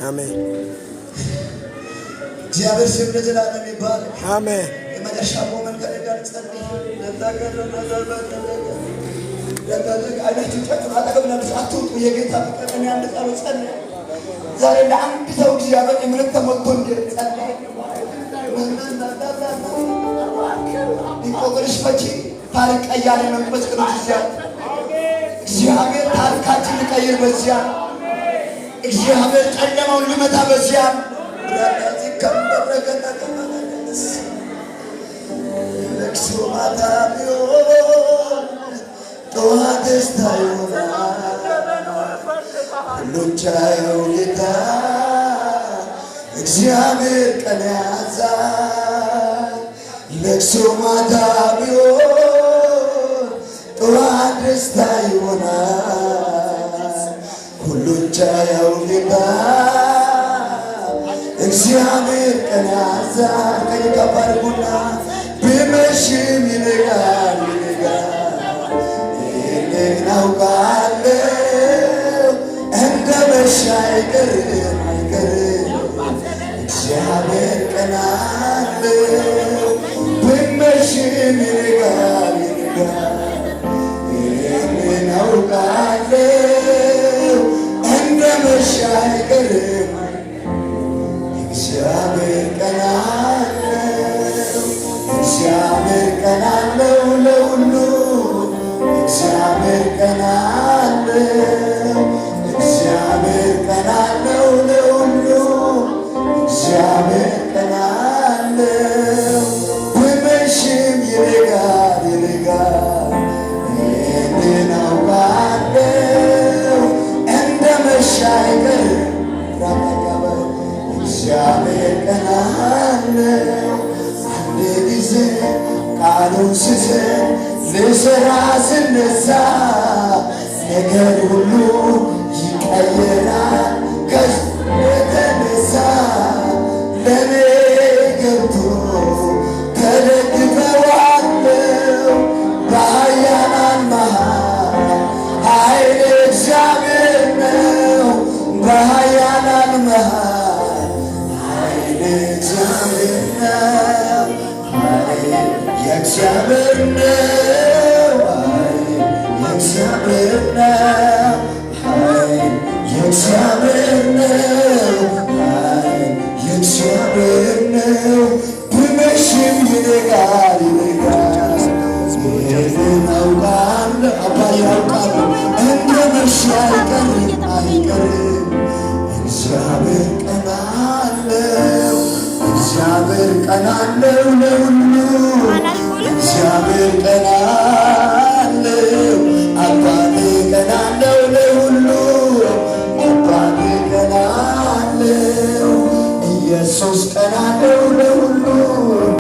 Speaker 3: አሜን።
Speaker 1: እግዚአብሔር ስም ለዘላለም ይባረክ።
Speaker 3: አሜን።
Speaker 1: የመጨረሻ ሞመንት ከደጋር ጸልይ አይናችሁ ጨፍኑ። አጠገብ ላሉት አትውጡ። የጌታ ፍቅር እኔ አንድ ጸሎት ጸልይ። ዛሬ ለአንድ ሰው እግዚአብሔር እምነት ተሞልቶ እንዲጸልይ እንቆቅልሽ ፈቺ ታሪክ ቀያሪ መንፈስ ቅዱስ እግዚአብሔር ታሪካችን ሊቀይር በዚያ እግዚአብሔር ጨለማውን ሊመታ በዚያ ለቅሶ ማታ ቢሆን ጠዋት ደስታ ይሆናል። ሁሉን ቻዩ ጌታ እግዚአብሔር ቀን ያዛል። ለቅሶ ማታ ቢሆን ጠዋት ደስታ ይሆናል። ሁሉን ቻዩ ጌታ እግዚአብሔር ቀን ያዛል። ቀኝ ከፍ አድርጉና ቢመሽም ይነጋል ይህንን አውቃለሁ እንደ መሸ አይቀርም እግዚአብሔር ቀን አለው ቢመሽም ይነጋል ይህንን አውቃለሁ እንደ መሸ አይቀርም እግዚአብሔር ቀን አለው። እግዚአብሔር ቀን አለው ለሁሉ እግዚአብሔር ቀን አለው። እግዚአብሔር ቀን አለው ለሁሉ እግዚአብሔር ቀን አለው። ቢመሽም ይነጋል ይህንን አውቃለሁ እንደ መሸ አይቀርም እግዚአብሔር ቀን አለው። አንድ ጊዜ ቃሉን ስሰጥ ልሰራ ስነሳ ነገር ሁሉ ይቀየራል ከዚህ የተነሳ ለኔ ገብቶ ተደግፈዋለሁ በኃያላን መሃል ኃይሌ እግዚአብሔር ነው በኃያላን መሃል እግዚአብሔር ነው የእግዚአብሔር ነው የእግዚአብሔር ነው የእግዚአብሔር ነው የእግዚአብሔር ነው። ቢመሽም ይነጋል ይህንን አውቃለሁ አባዬ ያውቃለሁ እንደ መሸ አይቀርም እግዚአብሔር ቀን አለው። እግዚአብሔር ቀን አለው